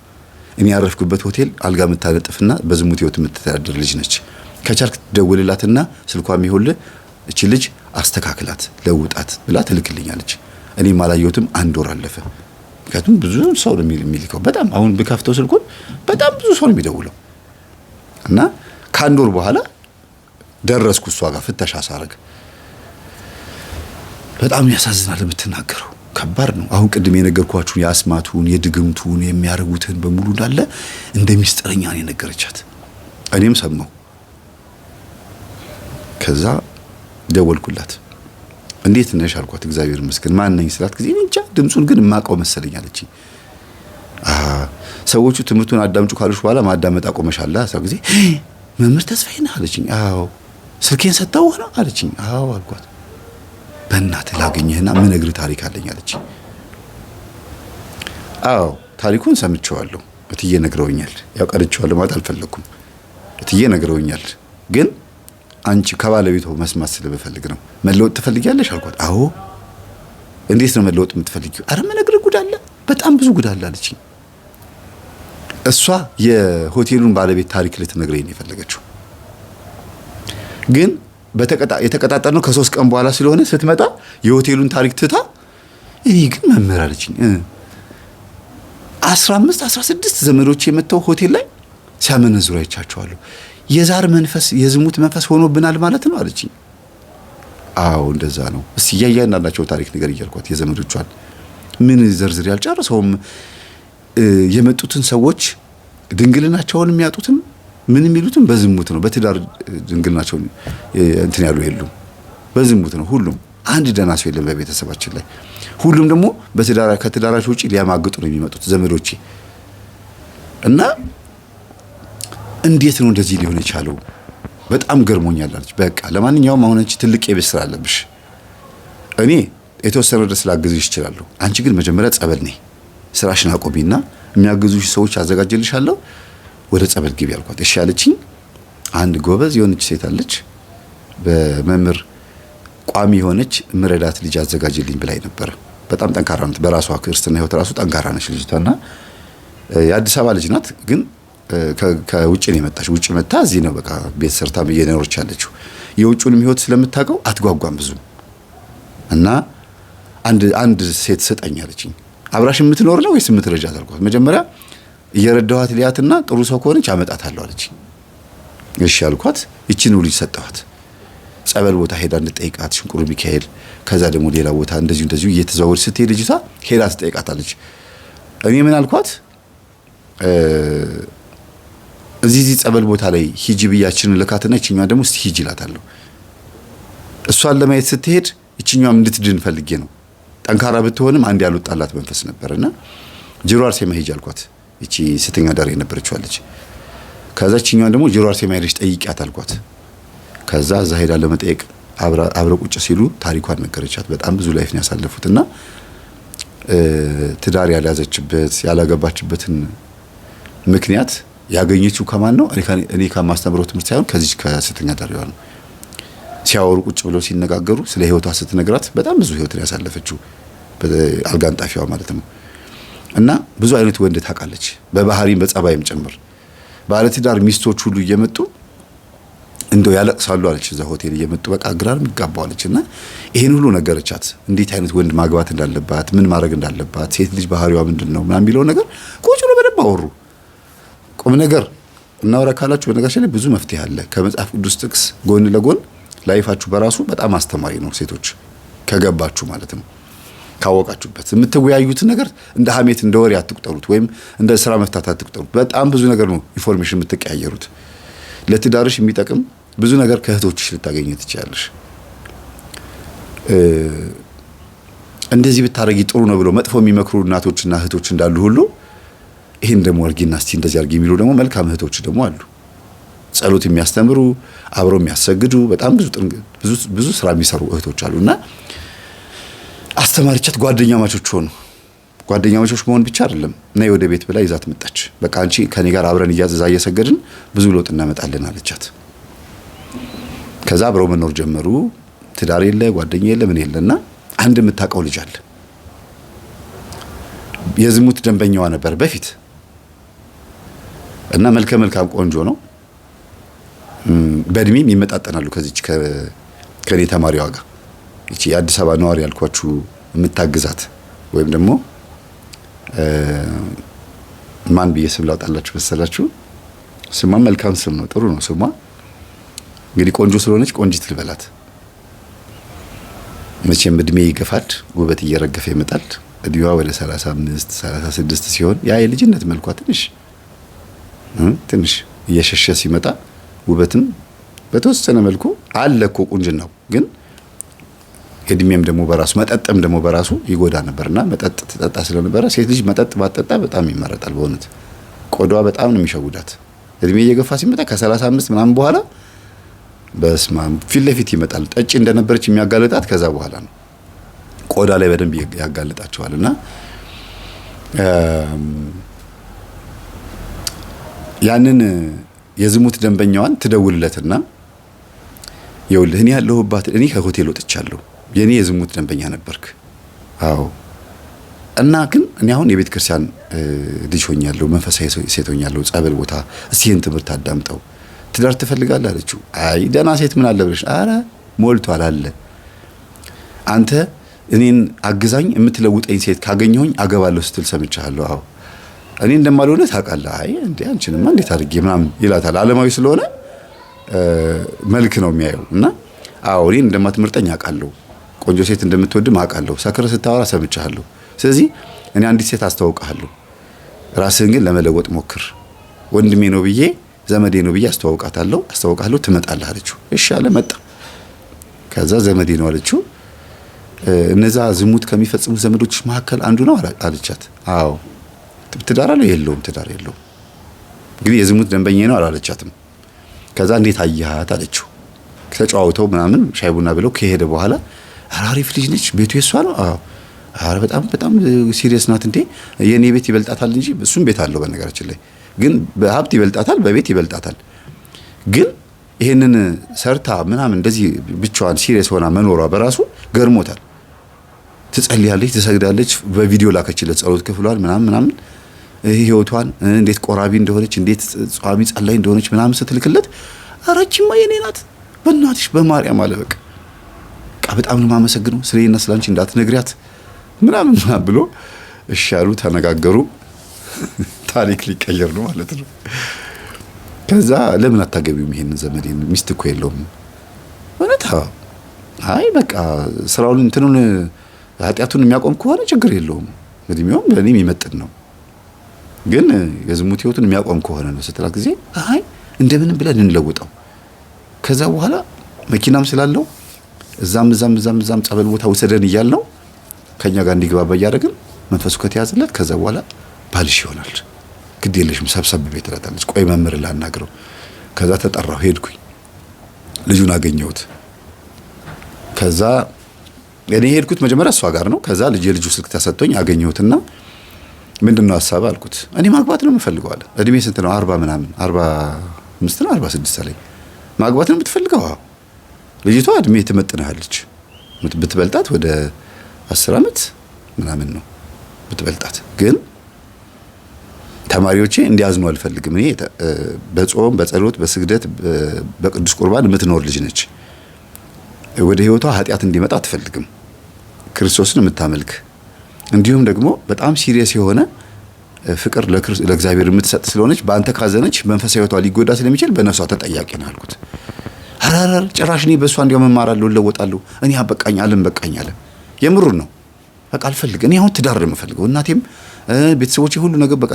እኔ ያረፍኩበት ሆቴል አልጋ የምታነጥፍና በዝሙት ህይወት የምትተዳደር ልጅ ነች። ከቻልክ ደውልላትና ስልኳም ይሁንልህ እቺ ልጅ አስተካክላት ለውጣት ብላ ትልክልኛለች። እኔም አላየሁትም 1 ወር አለፈ። ምክንያቱም ብዙ ሰው ነው የሚልከው። በጣም አሁን በከፍተው ስልኩን በጣም ብዙ ሰው ነው የሚደውለው። እና ከ1 ወር በኋላ ደረስኩ እሷ ጋር ፍተሻ ሳረግ። በጣም ያሳዝናል የምትናገረው ከባድ ነው። አሁን ቅድም የነገርኳችሁን የአስማቱን የድግምቱን የሚያረጉትን በሙሉ እንዳለ እንደሚስጥረኛ ነው የነገረቻት። እኔም ሰማሁ። ከዛ ደወልኩላት። እንዴት ነሽ አልኳት። እግዚአብሔር ይመስገን። ማን ነኝ ስላት ጊዜ እንጃ ድምጹን ግን ማቀው መሰለኝ አለችኝ። ሰዎቹ ትምህርቱን አዳምጩ ካሉሽ በኋላ ማዳመጥ አቆመሻል አሳ ጊዜ መምህር ተስፋዬ ነህ አለችኝ። አዎ ስልኬን ሰጣው ሆነ አለችኝ። አዎ አልኳት። በእናትህ ላገኘህና ምን ነግርህ ታሪክ አለኝ አለችኝ። አዎ ታሪኩን ሰምቼዋለሁ፣ እትዬ ነግረውኛል። ያው ቀርቼዋለሁ ማለት አልፈለኩም። እትዬ ነግረውኛል ግን አንቺ ከባለቤቱ መስማት ስለምፈልግ ነው። መለወጥ ትፈልጊያለሽ አልኳት። አዎ እንዴት ነው መለወጥ የምትፈልጊው? አረ መነግር ጉድ አለ፣ በጣም ብዙ ጉድ አለ አለችኝ። እሷ የሆቴሉን ባለቤት ታሪክ ልትነግረኝ ነው የፈለገችው። ግን የተቀጣጠርነው ከ3 ቀን በኋላ ስለሆነ ስትመጣ የሆቴሉን ታሪክ ትታ እኔ ግን መምህር አለችኝ 15 16 ዘመዶች የመተው ሆቴል ላይ ሲያመነዝሩ አይቻቸዋለሁ። የዛር መንፈስ የዝሙት መንፈስ ሆኖብናል ማለት ነው አለችኝ። አዎ እንደዛ ነው። እስቲ ያያናላቸው ታሪክ ነገር እያልኳት የዘመዶቿን ምን ዘርዝር ያልጨረሰውም የመጡትን ሰዎች ድንግልናቸውን የሚያጡትም ምን የሚሉትም በዝሙት ነው። በትዳር ድንግልናቸውን እንትን ያሉ የሉም፣ በዝሙት ነው ሁሉም። አንድ ደህና ሰው የለም በቤተሰባችን ላይ። ሁሉም ደግሞ ከትዳራቸው ውጪ ሊያማግጡ ነው የሚመጡት ዘመዶቼ። እና እንዴት ነው እንደዚህ ሊሆን የቻለው? በጣም ገርሞኛል አለች። በቃ ለማንኛውም አሁን አንቺ ትልቅ የቤት ስራ አለብሽ። እኔ የተወሰነ ድረስ ላግዝሽ እችላለሁ። አንቺ ግን መጀመሪያ ጸበል ነይ፣ ስራሽን አቆሚና የሚያግዙሽ ሰዎች አዘጋጅልሻለሁ፣ ወደ ጸበል ግቢ አልኳት። እሺ አለችኝ። አንድ ጎበዝ የሆነች ሴት አለች፣ በመምህር ቋሚ የሆነች ምረዳት ልጅ አዘጋጅልኝ ብላኝ ነበረ። በጣም ጠንካራ ናት፣ በራሷ ክርስትና ህይወት ራሱ ጠንካራ ነች ልጅቷና የአዲስ አበባ ልጅ ናት። ግን ከውጭ ነው የመጣች። ውጭ መጣ እዚህ ነው በቃ ቤት ሰርታ እየኖረች ያለችው። የውጭውንም ህይወት ስለምታውቀው አትጓጓም ብዙ እና አንድ ሴት ስጠኝ አለችኝ። አብራሽ የምትኖር ነው ወይስ የምትረጃት አልኳት። መጀመሪያ እየረዳኋት ሊያትና ጥሩ ሰው ከሆነች አመጣታለሁ አለችኝ። እሺ አልኳት። ይቺን ልጅ ሰጠኋት። ጸበል ቦታ ሄዳ እንድጠይቃት ሽንቁሩ ሚካኤል፣ ከዛ ደግሞ ሌላ ቦታ እንደዚሁ እየተዘዋወረች ስትሄድ ልጅቷ ሄዳ ትጠይቃታለች። እኔ ምን አልኳት? እዚህ ጸበል ቦታ ላይ ሂጂ ብያችንን ልካትና ይችኛዋ ደግሞ እስቲ ሂጂ እላታለሁ። እሷን ለማየት ስትሄድ ይችኛዋም እንድትድን ፈልጌ ነው። ጠንካራ ብትሆንም አንድ ያልወጣላት መንፈስ ነበርና ጅሮ አርሴማ ሂጂ አልኳት። እቺ ስተኛ ዳር የነበረችው አለች። ከዛ ይችኛዋን ደግሞ ጅሮ አርሴማ ሄደሽ ጠይቂያት አልኳት። ከዛ እዛ ሄዳ ለመጠየቅ አብረ ቁጭ ሲሉ ታሪኳን ነገረቻት። በጣም ብዙ ላይፍ ነው ያሳለፉትና ትዳር ያልያዘችበት ያላገባችበትን ምክንያት ያገኘችው ከማን ነው? እኔ ከማስተምረው ትምህርት ሳይሆን ከዚህ ከስተኛ ዳሪዋ ነው። ሲያወሩ ቁጭ ብለው ሲነጋገሩ ስለ ህይወቷ ስትነግራት በጣም ብዙ ህይወት ነው ያሳለፈችው፣ አልጋንጣፊዋ ማለት ነው። እና ብዙ አይነት ወንድ ታውቃለች፣ በባህሪም በጸባይም ጭምር። ባለትዳር ሚስቶች ሁሉ እየመጡ እንደው ያለቅሳሉ አለች። እዛ ሆቴል እየመጡ በቃ ግራም ይጋባዋለች። እና ይሄን ሁሉ ነገረቻት፣ እንዴት አይነት ወንድ ማግባት እንዳለባት፣ ምን ማድረግ እንዳለባት፣ ሴት ልጅ ባህሪዋ ምንድነው ምናምን የሚለው ነገር ቁጭ ብሎ በደንብ አወሩ። ቁም ነገር እናወራ ካላችሁ በነገራችን ላይ ብዙ መፍትሄ አለ። ከመጽሐፍ ቅዱስ ጥቅስ ጎን ለጎን ላይፋችሁ በራሱ በጣም አስተማሪ ነው። ሴቶች ከገባችሁ ማለት ነው፣ ካወቃችሁበት የምትወያዩት ነገር እንደ ሀሜት እንደ ወሬ አትቁጠሩት፣ ወይም እንደ ስራ መፍታት አትቁጠሩት። በጣም ብዙ ነገር ነው ኢንፎርሜሽን የምትቀያየሩት። ለትዳርሽ የሚጠቅም ብዙ ነገር ከእህቶችሽ ልታገኝ ትችላለሽ። እንደዚህ ብታረጊ ጥሩ ነው ብለው መጥፎ የሚመክሩ እናቶችና እህቶች እንዳሉ ሁሉ ይሄን ደግሞ አርጊና እስቲ እንደዚህ አርጊ የሚሉ ደግሞ መልካም እህቶች ደግሞ አሉ። ጸሎት የሚያስተምሩ አብረው የሚያሰግዱ በጣም ብዙ ስራ የሚሰሩ እህቶች አሉና አስተማሪቻት ጓደኛ ማቾች ሆኑ። ጓደኛ ማቾች መሆን ብቻ አይደለም እና ወደ ቤት ብላ ይዛት መጣች። በቃ አንቺ ከኔ ጋር አብረን እየሰገድን ብዙ ለውጥ እናመጣለን አለቻት። ከዛ አብረው መኖር ጀመሩ። ትዳር የለ ጓደኛ የለ ምን የለና አንድ የምታውቀው ልጅ አለ። የዝሙት ደንበኛዋ ነበር በፊት እና መልካም ቆንጆ ነው። በእድሜም ይመጣጠናሉ ከዚች ከኔ ተማሪዋ ጋር። እቺ የአዲስ አበባ ነዋሪ ያልኳችሁ የምታግዛት ወይም ደግሞ ማን ብዬ ስም ላውጣላችሁ መሰላችሁ? ስሟ መልካም ስም ነው፣ ጥሩ ነው ስሟ። እንግዲህ ቆንጆ ስለሆነች ቆንጂት ልበላት። መቼም እድሜ ይገፋል፣ ውበት እየረገፈ ይመጣል። እድሜዋ ወደ 35 36 ሲሆን ያ የልጅነት መልኳ ትንሽ እየሸሸ ሲመጣ ውበትም በተወሰነ መልኩ አለ እኮ ቁንጅናው። ግን እድሜም ደግሞ በራሱ መጠጥም ደግሞ በራሱ ይጎዳ ነበርና መጠጥ ትጠጣ ስለነበረ ሴት ልጅ መጠጥ ባጠጣ በጣም ይመረጣል። በእውነት ቆዳዋ በጣም ነው የሚሸጉዳት። እድሜ እየገፋ ሲመጣ ከ35 ምናምን በኋላ በስማም ፊት ለፊት ይመጣል። ጠጪ እንደነበረች የሚያጋልጣት ከዛ በኋላ ነው። ቆዳ ላይ በደንብ ያጋልጣቸዋልና ያንን የዝሙት ደንበኛዋን ትደውልለትና ይኸውልህ እኔ ያለሁባት እኔ ከሆቴል ወጥቻለሁ፣ የኔ የዝሙት ደንበኛ ነበርክ። አዎ እና ግን እኔ አሁን የቤተ ክርስቲያን ልጅ ሆኛለሁ፣ መንፈሳዊ ሴት ሆኛለሁ፣ ጸበል ቦታ እስቲ ይህን ትምህርት አዳምጠው ትዳር ትፈልጋለህ አለችው። አይ ደህና ሴት ምን አለ ብለሽ? ኧረ ሞልቷል አለ። አንተ እኔን አግዛኝ የምትለውጠኝ ሴት ካገኘሁኝ አገባለሁ ስትል ሰምቻለሁ። አዎ እኔ እንደማልሆነ ታውቃለህ። አይ እንዴ አንቺንማ እንዴት አድርጌ ምናምን ይላታል። ዓለማዊ ስለሆነ መልክ ነው የሚያየው። እና አዎ እኔን እንደማትመርጠኝ አውቃለሁ፣ ቆንጆ ሴት እንደምትወድም አውቃለሁ፣ ሰክረ ስታወራ ሰምቻለሁ። ስለዚህ እኔ አንዲት ሴት አስተዋውቃለሁ፣ ራስህን ግን ለመለወጥ ሞክር። ወንድሜ ነው ብዬ ዘመዴ ነው ብዬ አስተዋውቃለሁ፣ ትመጣለህ አለችው። እሺ አለ። መጣ። ከዛ ዘመዴ ነው አለችው። እነዛ ዝሙት ከሚፈጽሙ ዘመዶች መካከል አንዱ ነው አለቻት። አዎ ትዳር አለው? የለውም፣ ትዳር የለውም፣ ግን የዝሙት ደንበኛ ነው አላለቻትም። ከዛ እንዴት አያት አለችው። ተጨዋውተው ምናምን ሻይ ቡና ብለው ከሄደ በኋላ አሪፍ ልጅ ነች፣ ቤቱ የሷ ነው? አዎ። ኧረ በጣም ሲሪየስ ናት እንዴ! የኔ ቤት ይበልጣታል እንጂ እሱም ቤት አለው በነገራችን ላይ፣ ግን በሀብት ይበልጣታል፣ በቤት ይበልጣታል። ግን ይሄንን ሰርታ ምናምን እንደዚህ ብቻዋን ሲሪየስ ሆና መኖሯ በራሱ ገርሞታል። ትጸልያለች፣ ትሰግዳለች፣ በቪዲዮ ላከችለት ጸሎት ክፍሏን ምናምን ህይወቷን እንዴት ቆራቢ እንደሆነች እንዴት ጿሚ ጸላይ እንደሆነች ምናምን ስትልክለት አረችማ የኔ ናት በእናትሽ በማርያም አለ። በቃ በጣም ነው የማመሰግነው፣ ስለኔና ስላንቺ እንዳትነግሪያት ምናምን ብሎ እሺ አሉ፣ ተነጋገሩ። ታሪክ ሊቀየር ነው ማለት ነው። ከዛ ለምን አታገቢውም ይሄንን ዘመዴን? ሚስት እኮ የለውም ማለት። አይ በቃ ስራውን እንትኑን ኃጢአቱን የሚያቆም ከሆነ ችግር የለውም፣ እድሜውም ለኔ የሚመጥን ነው፣ ግን የዝሙት ህይወቱን የሚያቆም ከሆነ ነው ስትላት ጊዜ አይ እንደምንም ብለን እንለውጠው። ከዛ በኋላ መኪናም ስላለው እዛም ጸበል ቦታ ውሰደን እያልነው ከኛ ጋር እንዲግባባ እያደረግን መንፈሱ ከተያዘለት ከዛ በኋላ ባልሽ ይሆናል፣ ግድ የለሽም ሰብሰብ ቤት ትላታለች። ቆይ መምህር ላናግረው። ከዛ ተጠራሁ፣ ሄድኩኝ፣ ልጁን አገኘሁት። ከዛ እኔ ሄድኩት መጀመሪያ እሷ ጋር ነው። ከዛ የልጁ ስልክ ተሰጥቶኝ አገኘሁትና ምንድነው ሀሳብ አልኩት። እኔ ማግባት ነው የምፈልገው አለ። እድሜ ስንት ነው? 40 ምናምን 45 ነው 46 አለኝ። ማግባት ነው የምትፈልገው? አዎ። ልጅቷ እድሜ ትመጥናለች፣ ብትበልጣት ወደ 10 ዓመት ምናምን ነው ብትበልጣት። ግን ተማሪዎቼ እንዲያዝኑ አልፈልግም። እኔ በጾም በጸሎት በስግደት በቅዱስ ቁርባን የምትኖር ልጅ ነች። ወደ ህይወቷ ኃጢአት እንዲመጣ አትፈልግም። ክርስቶስን የምታመልክ እንዲሁም ደግሞ በጣም ሲሪየስ የሆነ ፍቅር ለእግዚአብሔር የምትሰጥ ስለሆነች በአንተ ካዘነች መንፈሳዊ ህይወቷ ሊጎዳ ስለሚችል በነፍሷ ተጠያቂ ነው አልኩት። አራራር ጭራሽ እኔ በእሷ እንዲያው መማራለሁ እለወጣለሁ፣ እኔ በቃኝ አለ። የምሩን ነው። በቃ አልፈልግ። እኔ አሁን ትዳር ነው የምፈልገው። እናቴም ቤተሰቦቼ ሁሉ ነገር በቃ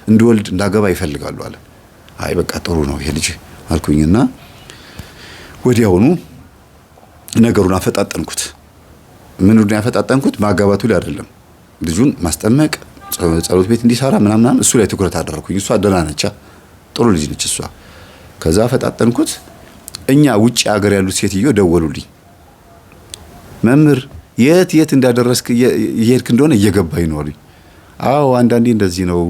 እንድወልድ እንዳገባ ይፈልጋሉ አለ። አይ በቃ ጥሩ ነው ይሄ ልጅ አልኩኝና ወዲያውኑ ነገሩን አፈጣጠንኩት። ምኑን ያፈጣጠንኩት? ማጋባቱ ላይ አይደለም፣ ልጁን ማስጠመቅ፣ ጸሎት ቤት እንዲሰራ ምናምን እሱ ላይ ትኩረት አደረኩኝ። እሷ ደህና ነች፣ ጥሩ ልጅ ነች እሷ። ከዛ አፈጣጠንኩት። እኛ ውጪ ሀገር ያሉት ሴትዮ ደወሉልኝ። መምህር የት እንዳደረስክ እየሄድክ እንደሆነ እየገባኝ ነው አሉኝ። አዎ አንዳንዴ እንደዚህ ነው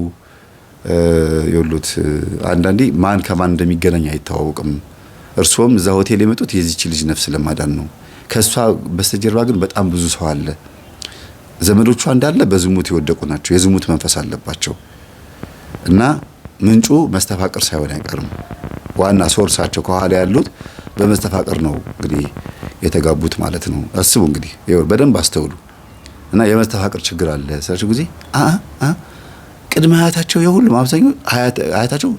የሉት። አንዳንዴ ማን ከማን እንደሚገናኝ አይታወቅም። እርሶም እዛ ሆቴል የመጡት የዚች ልጅ ነፍስ ለማዳን ነው። ከሷ በስተጀርባ ግን በጣም ብዙ ሰው አለ። ዘመዶቿ እንዳለ በዝሙት የወደቁ ናቸው። የዝሙት መንፈስ አለባቸው እና ምንጩ መስተፋቅር ሳይሆን አይቀርም። ዋና ሶርሳቸው ከኋላ ያሉት በመስተፋቅር ነው እንግዲህ የተጋቡት ማለት ነው። አስቡ እንግዲህ በደንብ አስተውሉ። እና የመስተፋቅር ችግር አለ ስላችሁ ጊዜ ቅድመ አያታቸው የሁሉም አብዛኛው አያታቸው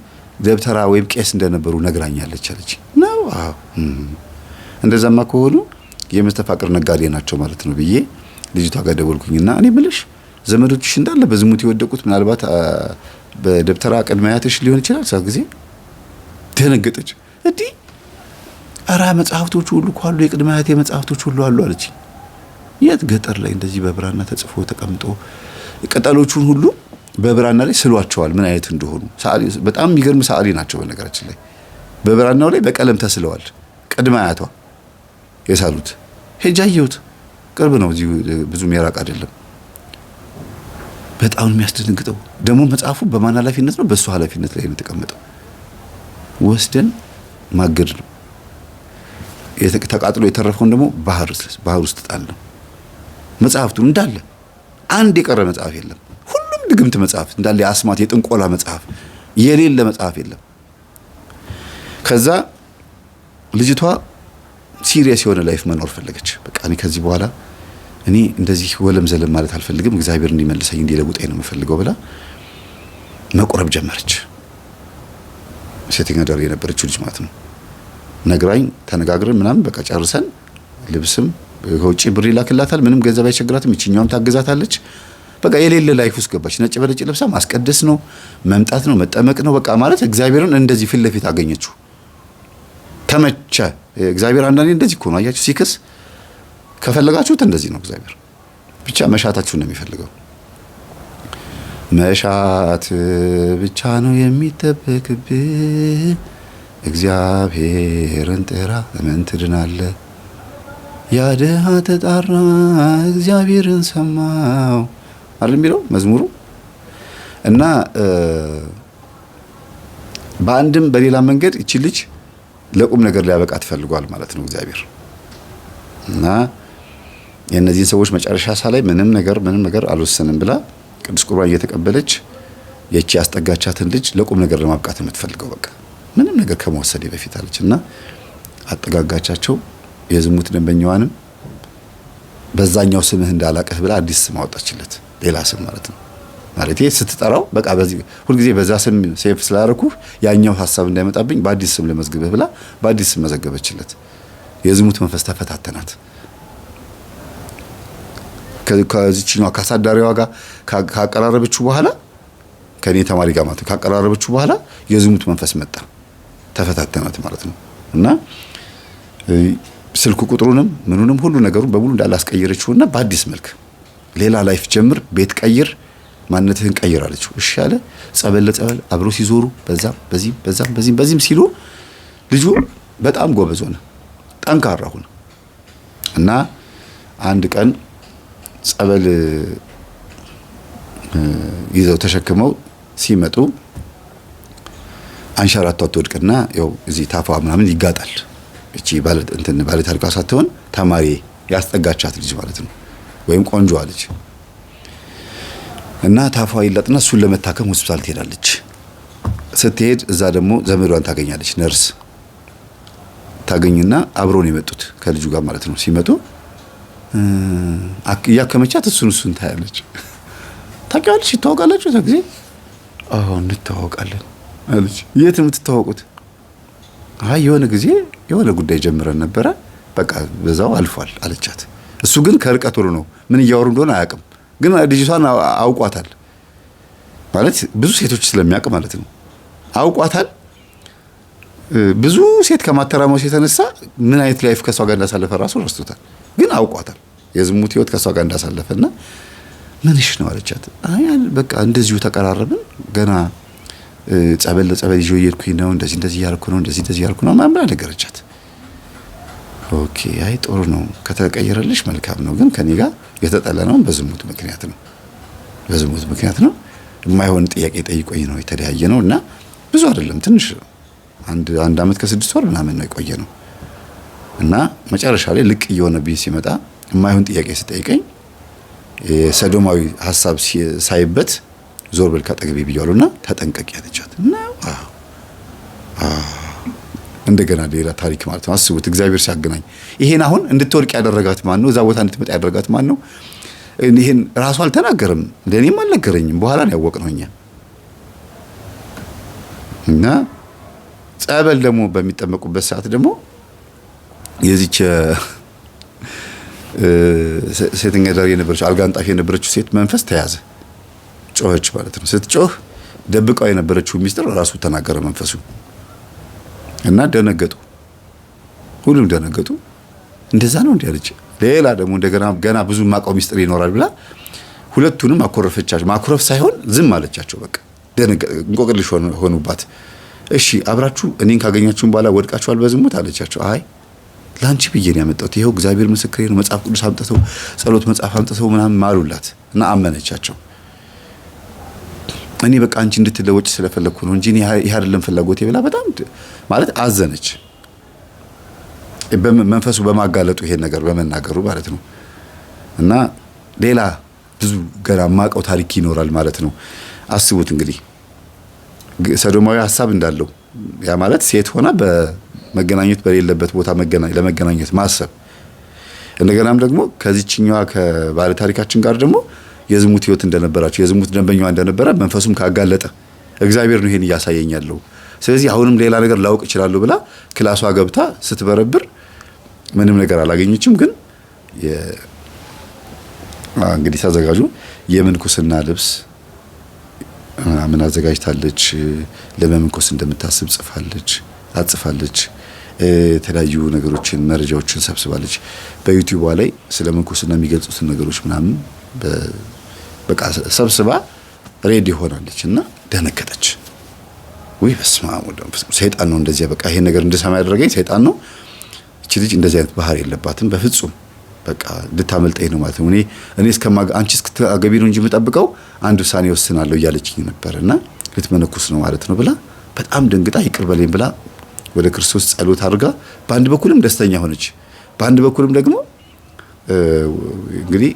ደብተራ ወይም ቄስ እንደነበሩ ነግራኛለች አለች። ነው እንደዛማ ከሆኑ የመስተፋቅር ነጋዴ ናቸው ማለት ነው ብዬ ልጅቷ ጋር ደወልኩኝና እኔ ብልሽ ዘመዶችሽ እንዳለ በዝሙት የወደቁት ምናልባት በደብተራ ቅድመ አያትሽ ሊሆን ይችላል። ሳ ጊዜ ደነገጠች። እንዲህ ኧረ መጽሐፍቶቹ ሁሉ እኮ አሉ፣ የቅድመ አያቴ መጽሐፍቶች ሁሉ አሉ አለች። የት? ገጠር ላይ እንደዚህ በብራና ተጽፎ ተቀምጦ ቅጠሎቹን ሁሉ በብራና ላይ ስሏቸዋል ምን አይነት እንደሆኑ። በጣም የሚገርም ሰዓሊ ናቸው በነገራችን ላይ። በብራናው ላይ በቀለም ተስለዋል። ቅድመ አያቷ የሳሉት ሄጃ አየሁት። ቅርብ ነው፣ እዚሁ ብዙም የራቅ አይደለም። በጣም የሚያስደነግጠው ደግሞ መጽሐፉ በማን ኃላፊነት ነው? በእሱ ኃላፊነት ላይ ነው የተቀመጠው። ወስደን ማገድ ነው። ተቃጥሎ የተረፈውን ደግሞ ባህር ውስጥ ጣል ነው። መጽሐፍቱ እንዳለ አንድ የቀረ መጽሐፍ የለም። ሁሉም ድግምት መጽሐፍ እንዳለ፣ የአስማት የጥንቆላ መጽሐፍ የሌለ መጽሐፍ የለም። ከዛ ልጅቷ ሲሪየስ የሆነ ላይፍ መኖር ፈለገች። በቃ እኔ ከዚህ በኋላ እኔ እንደዚህ ወለም ዘለም ማለት አልፈልግም፣ እግዚአብሔር እንዲመልሰኝ እንዲለውጠኝ ነው የምፈልገው ብላ መቆረብ ጀመረች። ሴተኛ አዳሪ የነበረችው ልጅ ማለት ነው። ነግራኝ ተነጋግረን ምናምን በቃ ጨርሰን ልብስም ከውጪ ብር ይላክላታል፣ ምንም ገንዘብ አይቸግራትም፣ ይችኛውም ታግዛታለች። በቃ የሌለ ላይፍ ውስጥ ገባች። ነጭ በነጭ ለብሳ ማስቀደስ ነው፣ መምጣት ነው፣ መጠመቅ ነው። በቃ ማለት እግዚአብሔርን እንደዚህ ፊት ለፊት አገኘችው። ተመቸ። እግዚአብሔር አንዳንዴ እንደዚህ እኮ ነው አያችሁ፣ ሲክስ ከፈለጋችሁት እንደዚህ ነው እግዚአብሔር። ብቻ መሻታችሁን ነው የሚፈልገው። መሻት ብቻ ነው የሚጠበቅብህ፣ እግዚአብሔርን ጥራ እመን ትድናለህ። ያ ድሃ ተጣራ እግዚአብሔርን ሰማው አይደል የሚለው መዝሙሩ። እና በአንድም በሌላ መንገድ እቺ ልጅ ለቁም ነገር ሊያበቃ ትፈልጓል ማለት ነው እግዚአብሔር። እና የእነዚህን ሰዎች መጨረሻ ላይ ምንም ነገር አልወሰንም ብላ ቅዱስ ቁርባን እየተቀበለች የቺ ያስጠጋቻትን ልጅ ለቁም ነገር ለማብቃት የምትፈልገው በቃ ምንም ነገር ከመወሰዴ በፊት አለች። እና አጠጋጋቻቸው። የዝሙት ደንበኛዋንም በዛኛው ስምህ እንዳላቀህ ብላ አዲስ ስም አወጣችለት፣ ሌላ ስም ማለት ነው። ማለት ስትጠራው በቃ በዚህ ሁልጊዜ በዛ ስም ሴፍ ስላደረኩ ያኛው ሐሳብ እንዳይመጣብኝ በአዲስ ስም ለመዝግብህ ብላ በአዲስ ስም መዘገበችለት። የዝሙት መንፈስ ተፈታተናት። ከዚህኛው ካሳዳሪዋ ጋር ካቀራረበችው በኋላ ከኔ ተማሪ ጋር ማለት ካቀራረበችው በኋላ የዝሙት መንፈስ መጣ፣ ተፈታተናት ማለት ነው። እና ስልኩ ቁጥሩንም ምኑንም ሁሉ ነገሩን በሙሉ እንዳላስቀየረችውና በአዲስ መልክ ሌላ ላይፍ ጀምር፣ ቤት ቀይር፣ ማንነትህን ቀይር አለችው። እሺ አለ። ጸበል ለጸበል አብሮ ሲዞሩ በዚህም ሲሉ ልጁ በጣም ጎበዝ ሆነ፣ ጠንካራ ሆነ። እና አንድ ቀን ጸበል ይዘው ተሸክመው ሲመጡ አንሸራቷ ትወድቅና ያው እዚህ ታፋ ምናምን ይጋጣል። እቺ ባለ ታሪኳ ሳትሆን ተማሪ ያስጠጋቻት ልጅ ማለት ነው፣ ወይም ቆንጆ ልጅ። እና ታፋ ይላጥና እሱን ለመታከም ሆስፒታል ትሄዳለች። ስትሄድ እዛ ደግሞ ዘመዷን ታገኛለች፣ ነርስ ታገኝና አብሮን የመጡት ከልጁ ጋር ማለት ነው። ሲመጡ እያከመቻት እሱን ታያለች። ታውቂዋለሽ? ይተዋወቃላችሁ? እዛ ጊዜ አዎ እንተዋወቃለን አለች። የት የምትተዋወቁት? አይ የሆነ ጊዜ የሆነ ጉዳይ ጀምረን ነበረ፣ በቃ በዛው አልፏል አለቻት። እሱ ግን ከርቀት ሆኖ ነው፣ ምን እያወሩ እንደሆነ አያውቅም። ግን ልጅቷን አውቋታል ማለት ብዙ ሴቶች ስለሚያውቅ ማለት ነው። አውቋታል። ብዙ ሴት ከማተራመስ የተነሳ ምን አይነት ላይፍ ከሷ ጋር እንዳሳለፈ ራሱ ረስቶታል። ግን አውቋታል የዝሙት ህይወት ከሷ ጋር እንዳሳለፈና ምንሽ ነው አለቻት። አይ በቃ እንደዚሁ ተቀራረብን፣ ገና ጸበል ለጸበል ይዤ እየሄድኩኝ ነው፣ እንደዚህ ያልኩ ነው፣ እንደዚህ ያልኩ ነው ማምራ ነገረቻት። ኦኬ አይ ጥሩ ነው ከተቀየረልሽ መልካም ነው፣ ግን ከኔ ጋር የተጠላነው በዝሙት ምክንያት ነው። የማይሆን ጥያቄ ጠይቆኝ ነው የተለያየ ነው። እና ብዙ አይደለም ትንሽ አንድ አመት ከ6 ወር ምናምን ነው የቆየ ነው። እና መጨረሻ ላይ ልቅ እየሆነብኝ ሲመጣ የማይሆን ጥያቄ ሲጠይቀኝ የሰዶማዊ ሐሳብ ሳይበት ዞር በል ካጠገቤ ብያለሁና ተጠንቀቂ ያለቻት። እንደገና ሌላ ታሪክ ማለት ነው። አስቡት እግዚአብሔር ሲያገናኝ። ይሄን አሁን እንድትወርቅ ያደረጋት ማን ነው? እዛ ቦታ እንድትመጣ ያደረጋት ማን ነው? ይሄን ራሱ አልተናገረም፣ ለኔም አልነገረኝም። በኋላ ነው ያወቅነው እኛ። እና ጸበል ደግሞ በሚጠመቁበት ሰዓት ደግሞ የዚች ሴተኛ አዳሪ የነበረችው አልጋ አንጣፊ የነበረችው ሴት መንፈስ ተያዘ፣ ጮኸች ማለት ነው። ስትጮህ ደብቃው የነበረችው ሚስጥር ራሱ ተናገረ መንፈሱ። እና ደነገጡ፣ ሁሉም ደነገጡ። እንደዛ ነው እንዴ አለች። ሌላ ደግሞ እንደገና ገና ብዙ ማቀው ሚስጥር ይኖራል ብላ ሁለቱንም አኮረፈቻቸው። ማኩረፍ ሳይሆን ዝም አለቻቸው። በቃ እንቆቅልሽ ሆኑባት። እሺ አብራችሁ እኔን ካገኛችሁን በኋላ ወድቃችኋል በዝሙት አለቻቸው። አይ ላንቺ ብዬ ነው ያመጣሁት፣ ይሄው እግዚአብሔር ምስክሬ ነው፣ መጽሐፍ ቅዱስ አምጥተው ጸሎት መጽሐፍ አምጥተው ምናምን ማሉላት። እና አመነቻቸው። እኔ በቃ አንቺ እንድትለወጭ ስለፈለኩ ነው እንጂ ይሄ አይደለም ፍላጎቴ ብላ በጣም ማለት አዘነች። መንፈሱ በማጋለጡ ይሄን ነገር በመናገሩ ማለት ነው። እና ሌላ ብዙ ገና ማቀው ታሪክ ይኖራል ማለት ነው። አስቡት እንግዲህ ሰዶማዊ ሐሳብ እንዳለው ያ ማለት ሴት ሆና በመገናኘት በሌለበት ቦታ ለመገናኘት ማሰብ እንደገናም ደግሞ ከዚህኛዋ ከባለ ታሪካችን ጋር ደግሞ የዝሙት ህይወት እንደነበራቸው የዝሙት ደንበኛዋ እንደነበረ መንፈሱም ካጋለጠ እግዚአብሔር ነው ይሄን እያሳየኛለሁ ስለዚህ አሁንም ሌላ ነገር ላውቅ እችላለሁ ብላ ክላሷ ገብታ ስትበረብር ምንም ነገር አላገኘችም ግን እንግዲህ ተዘጋጁ የምንኩስና ልብስ ምን አዘጋጅታለች ለመምንኩስ እንደምታስብ አጽፋለች የተለያዩ ነገሮችን መረጃዎችን ሰብስባለች በዩቲዩብ ላይ ስለ ምንኩስና የሚገልጹትን ነገሮች ምናምን በቃ ሰብስባ ሬዲ ሆናለች እና ደነከተች ወይ በስመ አብ ወወልድ ሰይጣን ነው እንደዚህ በቃ ይሄ ነገር እንድሰማ ያደረገኝ ሰይጣን ነው እቺ ልጅ እንደዚህ አይነት ባህሪ የለባትም በፍጹም በቃ ልታመልጠኝ ነው ማለት ነው እኔ አንቺ እስክታገቢ ነው እንጂ የምጠብቀው አንድ ውሳኔ ወስናለሁ እያለችኝ ነበርና ልትመነኩስ ነው ማለት ነው ብላ በጣም ደንግጣ ይቅር በለኝ ብላ ወደ ክርስቶስ ጸሎት አድርጋ በአንድ በኩልም ደስተኛ ሆነች በአንድ በኩልም ደግሞ እንግዲህ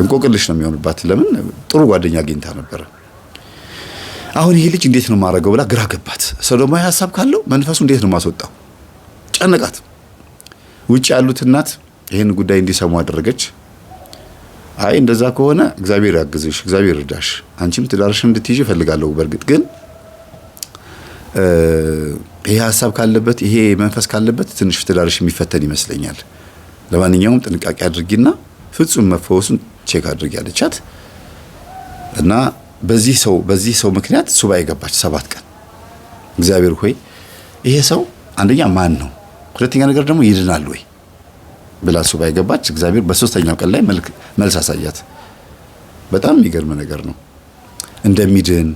እንቆቅልሽ ነው የሚሆንባት ለምን ጥሩ ጓደኛ አግኝታ ነበር አሁን ይሄ ልጅ እንዴት ነው ማረገው ብላ ግራ ገባት ሰዶማዊ ሐሳብ ካለው መንፈሱ እንዴት ነው ማስወጣው ጨነቃት ውጪ ያሉት እናት ይሄን ጉዳይ እንዲሰሙ አደረገች አይ እንደዛ ከሆነ እግዚአብሔር ያግዝሽ እግዚአብሔር ይርዳሽ አንቺም ትዳርሽን እንድትይጂ ፈልጋለሁ በርግጥ ግን ይሄ ሐሳብ ካለበት ይሄ መንፈስ ካለበት ትንሽ ትዳርሽ የሚፈተን ይመስለኛል ለማንኛውም ጥንቃቄ አድርጊና ፍጹም መፈወሱን ቼክ አድርጊ አለቻት እና በዚህ ሰው ምክንያት ሱባኤ ገባች 7 ቀን እግዚአብሔር ሆይ ይሄ ሰው አንደኛ ማን ነው ሁለተኛ ነገር ደግሞ ይድናል ወይ ብላ ሱባኤ ገባች እግዚአብሔር በሶስተኛው ቀን ላይ መልስ አሳያት በጣም የሚገርም ነገር ነው እንደሚድን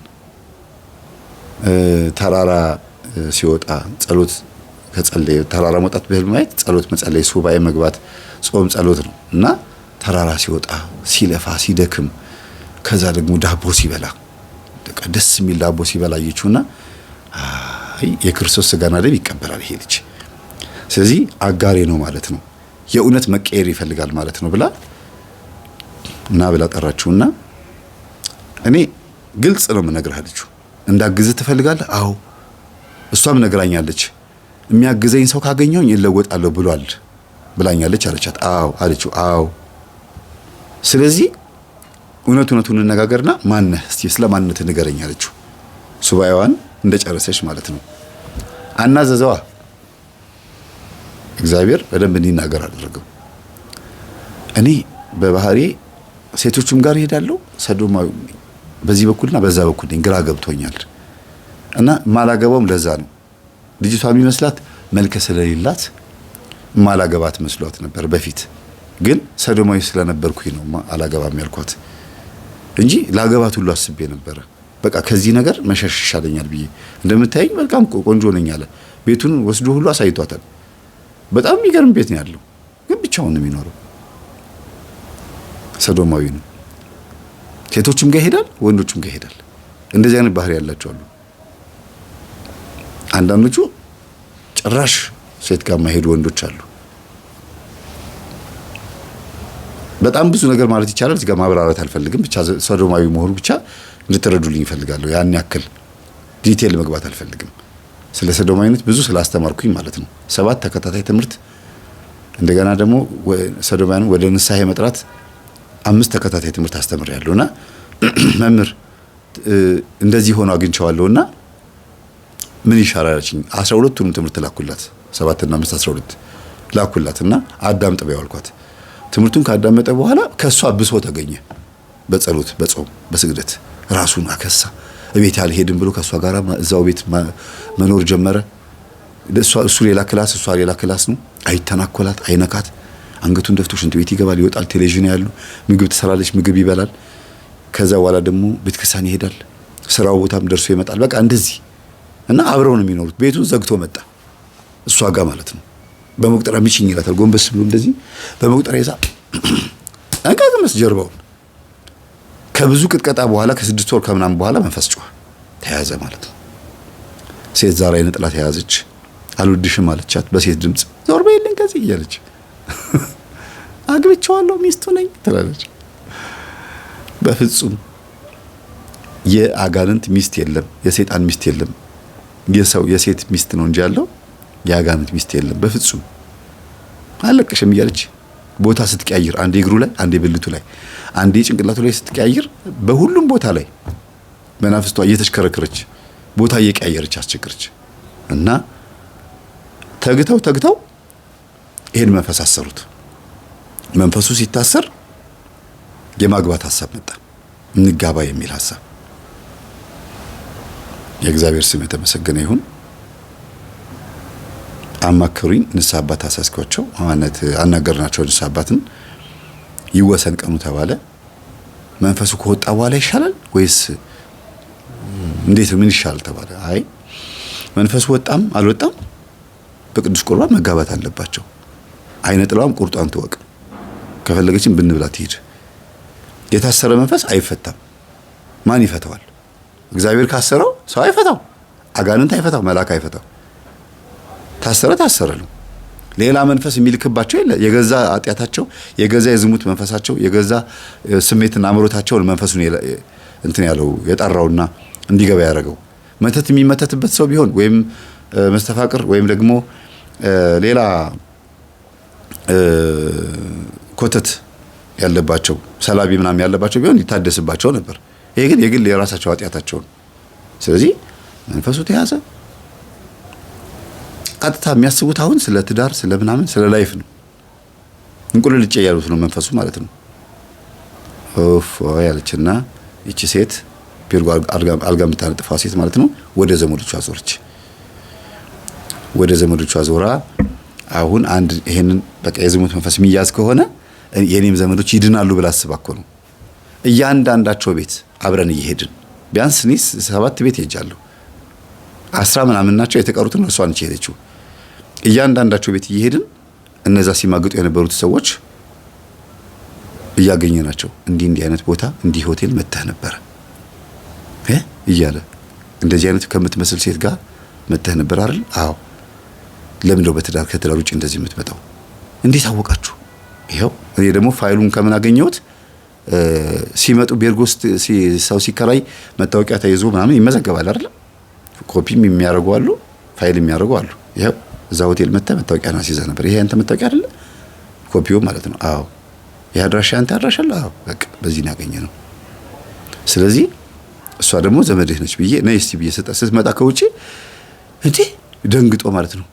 ተራራ ሲወጣ ጸሎት ከጸለየ ተራራ መውጣት በህልም ማየት ጸሎት መጸለይ ሱባኤ መግባት ጾም ጸሎት ነው እና ተራራ ሲወጣ ሲለፋ ሲደክም ከዛ ደግሞ ዳቦ ሲበላ ደስ የሚል ዳቦ ሲበላ አየችውና የክርስቶስ ሥጋና ደም ይቀበላል ይሄ ልጅ ስለዚህ አጋሬ ነው ማለት ነው የእውነት መቀየር ይፈልጋል ማለት ነው ብላ ጠራችውና እኔ ግልጽ ነው የምነግርህ አለችው እንዳግዝህ ትፈልጋለህ አዎ እሷም ነግራኛለች የሚያግዘኝ ሰው ካገኘሁኝ ይለወጣለሁ ብሏል ብላኛለች አለቻት አዎ አለችው አዎ ስለዚህ እውነቱን እንነጋገርና ማነህ እስቲ ስለማንነት ንገረኝ አለችው ሱባኤዋን እንደጨረሰች ማለት ነው አናዘዘዋ እግዚአብሔር በደንብ እንዲናገር አደረገው እኔ በባህሪ ሴቶችም ጋር እሄዳለሁ ሰዶማዊ በዚህ በኩልና በዛ በኩል ግራ ገብቶኛል እና ማላገባውም ለዛ ነው ልጅቷ የሚመስላት መልከ ስለሌላት ማላገባት መስሏት ነበር በፊት ግን ሰዶማዊ ስለነበርኩኝ ነው አላገባም ያልኳት እንጂ ላገባት ሁሉ አስቤ ነበር በቃ ከዚህ ነገር መሸሽ ይሻለኛል ብዬ እንደምታየኝ በጣም ቆንጆ ነኝ አለ ቤቱን ወስዶ ሁሉ አሳይቷታል በጣም የሚገርም ቤት ነው ያለው ግን ብቻውን ነው የሚኖረው ሰዶማዊ ነው ሴቶችም ጋር ይሄዳል ወንዶችም ጋር ይሄዳል እንደዚህ አይነት ባህሪ ያላቸው አሉ አንዳንዶቹ ጭራሽ ሴት ጋር ማይሄዱ ወንዶች አሉ በጣም ብዙ ነገር ማለት ይቻላል እዚህ ጋር ማብራራት አልፈልግም ብቻ ሰዶማዊ መሆኑ ብቻ እንድትረዱልኝ እፈልጋለሁ ያን ያክል ዲቴል መግባት አልፈልግም ስለ ሰዶማዊነት ብዙ ስላስተማርኩኝ ማለት ነው 7 ተከታታይ ትምህርት እንደገና ደግሞ ሰዶማዊን ወደ ንስሐ መጥራት 5 ተከታታይ ትምህርት አስተምሬያለሁና መምህር እንደዚህ ሆኖ አግኝቻለሁና ምን ይሻላልችኝ 12ቱንም ትምህርት ላኩላት 7 እና 5 12 ላኩላትና አዳምጥ በያልኳት ትምህርቱን ካዳመጠ በኋላ ከሷ ብሶ ተገኘ በጸሎት በጾም በስግደት ራሱን አከሳ ቤት አልሄድም ብሎ ከሷ ጋር እዛው ቤት መኖር ጀመረ እሱ ሌላ ክላስ እሷ ሌላ ክላስ ነው አይተናኮላት አይነካት አንገቱን ደፍቶ ሽንት ቤት ይገባል ይወጣል ቴሌቪዥን ያሉ ምግብ ትሰራለች ምግብ ይበላል ከዛ በኋላ ደግሞ ቤተክርስቲያን ይሄዳል ስራው ቦታም ደርሶ ይመጣል በቃ እንደዚህ እና አብረው ነው የሚኖሩት ቤቱን ዘግቶ መጣ እሷ ጋር ማለት ነው በመቁጠሪያ ሚችኝ ይላታል ጎንበስ ብሎ እንደዚህ በመቁጠሪያ ይዛ አንቀጥመስ ጀርባውን ከብዙ ቅጥቀጣ በኋላ ከ6 ወር ከምናምን በኋላ መንፈስ ጮኸ ተያዘ ማለት ነው ሴት ዛሬ ነጥላ ተያዘች አልወድሽም አለቻት በሴት ድምጽ ዞር በይልኝ ከዚህ እያለች አግብቼዋለሁ ሚስቱ ነኝ ትላለች በፍጹም የአጋንንት ሚስት የለም የሰይጣን ሚስት የለም የሰው የሴት ሚስት ነው እንጂ ያለው የአጋንንት ሚስት የለም በፍጹም። አለቅሽም እያለች ቦታ ስትቀያይር አንዴ እግሩ ላይ አንዴ ብልቱ ላይ አንዴ ጭንቅላቱ ላይ ስትቀያይር በሁሉም ቦታ ላይ መናፍስቷ እየተሽከረከረች ቦታ እየቀያየረች አስቸገረች እና ተግተው ይሄን መንፈስ አሰሩት። መንፈሱ ሲታሰር የማግባት ሐሳብ መጣ። እንጋባ የሚል ሐሳብ። የእግዚአብሔር ስም የተመሰገነ ይሁን። አማከሩኝ። ንስሐ አባት አሳስኳቸው። ማለት አናገርናቸው። ንስሐ አባትን ይወሰን ቀኑ ተባለ። መንፈሱ ከወጣ በኋላ ይሻላል ወይስ እንዴት ምን ይሻላል ተባለ። አይ መንፈሱ ወጣም አልወጣም በቅዱስ ቁርባን መጋባት አለባቸው። አይነ ጥላውም ቁርጧን ትወቅ፣ ከፈለገችን ብንብላ ትሄድ። የታሰረ መንፈስ አይፈታም። ማን ይፈታዋል? እግዚአብሔር ካሰረው ሰው አይፈታው፣ አጋንንት አይፈታው፣ መልአክ አይፈታው። ታሰረ ነው። ሌላ መንፈስ የሚልክባቸው የለ። የገዛ ኃጢአታቸው፣ የገዛ የዝሙት መንፈሳቸው፣ የገዛ ስሜትና አምሮታቸውን መንፈሱን እንትን ያለው የጠራውና እንዲገባ ያደረገው። መተት የሚመተትበት ሰው ቢሆን ወይም መስተፋቅር ወይም ደግሞ ሌላ ኮተት ያለባቸው ሰላቢ ምናምን ያለባቸው ቢሆን ይታደስባቸው ነበር። ይሄ ግን የግል የራሳቸው ኃጢአታቸው ነው። ስለዚህ መንፈሱ ተያዘ። ቀጥታ የሚያስቡት አሁን ስለ ትዳር፣ ስለ ምናምን፣ ስለ ላይፍ ነው። እንቁልልጭ ያሉት ነው መንፈሱ ማለት ነው። ኦፍ ያለችና እቺ ሴት ፒርጓ አልጋ የምታነጥፋ ሴት ማለት ነው ወደ ዘመዶቿ ዞረች። ወደ ዘመዶቿ ዞራ አሁን አንድ ይሄንን በቃ የዝሙት መንፈስ የሚያዝ ከሆነ የኔም ዘመዶች ይድናሉ ብላ አስባ እኮ ነው። እያንዳንዳቸው ቤት አብረን እየሄድን ቢያንስ እኔ 7 ቤት ሄጃለሁ። 10 ምናምን ናቸው የተቀሩትን እሷ ነች የሄደችው። እያንዳንዳቸው ቤት እየሄድን እነዛ ሲማግጡ የነበሩት ሰዎች እያገኘናቸው እንዲህ አይነት ቦታ እንዲህ ሆቴል መተህ ነበረ እያለ እንደዚህ አይነት ከምትመስል ሴት ጋር መተህ ነበር አይደል? አዎ። ለምን ነው ከትዳር ውጭ እንደዚህ የምትመጣው? እንዴት አወቃችሁ? ይሄው እኔ ደግሞ ፋይሉን ከምን አገኘሁት? ሲመጡ ቤርጎስት ሰው ሲከራይ መታወቂያ ተይዞ ምናምን ይመዘገባል አይደል? ኮፒም የሚያደርጉ አሉ፣ ፋይል የሚያደርጉ አሉ። ይሄው እዛ ሆቴል መተህ መታወቂያና ሲይዘህ ነበር። ይሄ አንተ መታወቂያ አይደለ? ኮፒው ማለት ነው። አዎ። ይሄ አድራሻ አንተ አድራሻ አለ? አዎ። በቃ በዚህ ነው ያገኘነው። ስለዚህ እሷ ደግሞ ዘመድህ ነች ብዬ ነይ እስቲ ብዬ ስትመጣ ከውጪ እንዴ ደንግጦ ማለት ነው።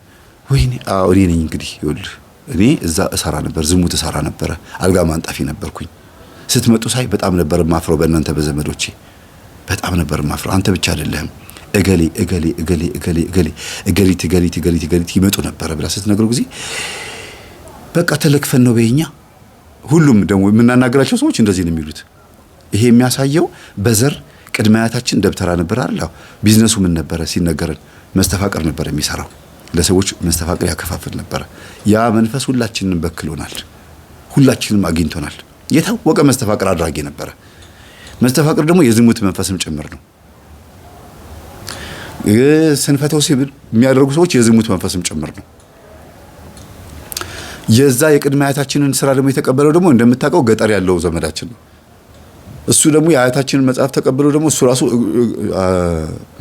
ወይኔ አዎ እኔ ነኝ እንግዲህ ይኸውልህ እኔ እዛ እሰራ ነበር፣ ዝሙት እሰራ ነበረ፣ አልጋ ማንጣፊ ነበርኩኝ። ስትመጡ ሳይ በጣም ነበር ማፍረው በእናንተ በዘመዶቼ በጣም ነበር ማፍረው። አንተ ብቻ አይደለህም እገሊት ይመጡ ነበር ብላ ስትነግረው ጊዜ በቃ ተለክፈን ነው በእኛ። ሁሉም ደግሞ የምናናገራቸው ሰዎች እንደዚህ ነው የሚሉት። ይሄ የሚያሳየው በዘር ቅድመ አያታችን ደብተራ ነበር አይደል? ቢዝነሱ ምን ነበረ ሲነገረን? መስተፋቅር ነበር የሚሰራው። ለሰዎች መስተፋቅር ያከፋፍል ነበር። ያ መንፈስ ሁላችንንም በክሎናል፣ ሁላችንም አግኝቶናል። የታወቀ መስተፋቅር አድራጊ ነበረ። መስተፋቅር ደግሞ የዝሙት መንፈስም ጭምር ነው። ስንፈተ ወሲብ የሚያደርጉ ሰዎች የዝሙት መንፈስም ጭምር ነው። የዛ የቅድመ አያታችንን ስራ ደግሞ የተቀበለው ደግሞ እንደምታውቀው ገጠር ያለው ዘመዳችን ነው። እሱ ደግሞ የአያታችንን መጽሐፍ ተቀብሎ ደግሞ እሱ ራሱ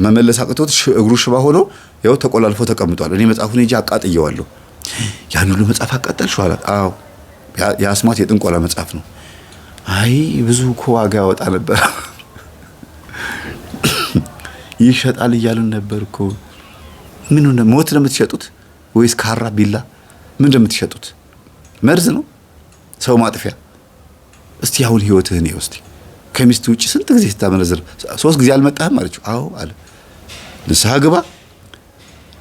መመለስ አቅቶት እግሩ ሽባ ሆኖ ያው ተቆላልፎ ተቀምጧል። እኔ መጽሐፉን ሄጄ አቃጥየዋለሁ። ያን ሁሉ መጽሐፍ አቃጠልሽው አላት። አዎ የአስማት የጥንቆላ መጽሐፍ ነው። አይ ብዙ እኮ ዋጋ ያወጣ ነበር ይሸጣል እያሉን ነበር እኮ። ምን ነው ሞት ነው የምትሸጡት ወይስ ካራ ቢላ ምን እንደምትሸጡት? መርዝ ነው ሰው ማጥፊያ። እስቲ አሁን ህይወትህን ይወስድ። ከሚስት ውጪ ስንት ጊዜ ስታመነዝር 3 ጊዜ አልመጣህም አለችው። አዎ አለ። ንስሐ ግባ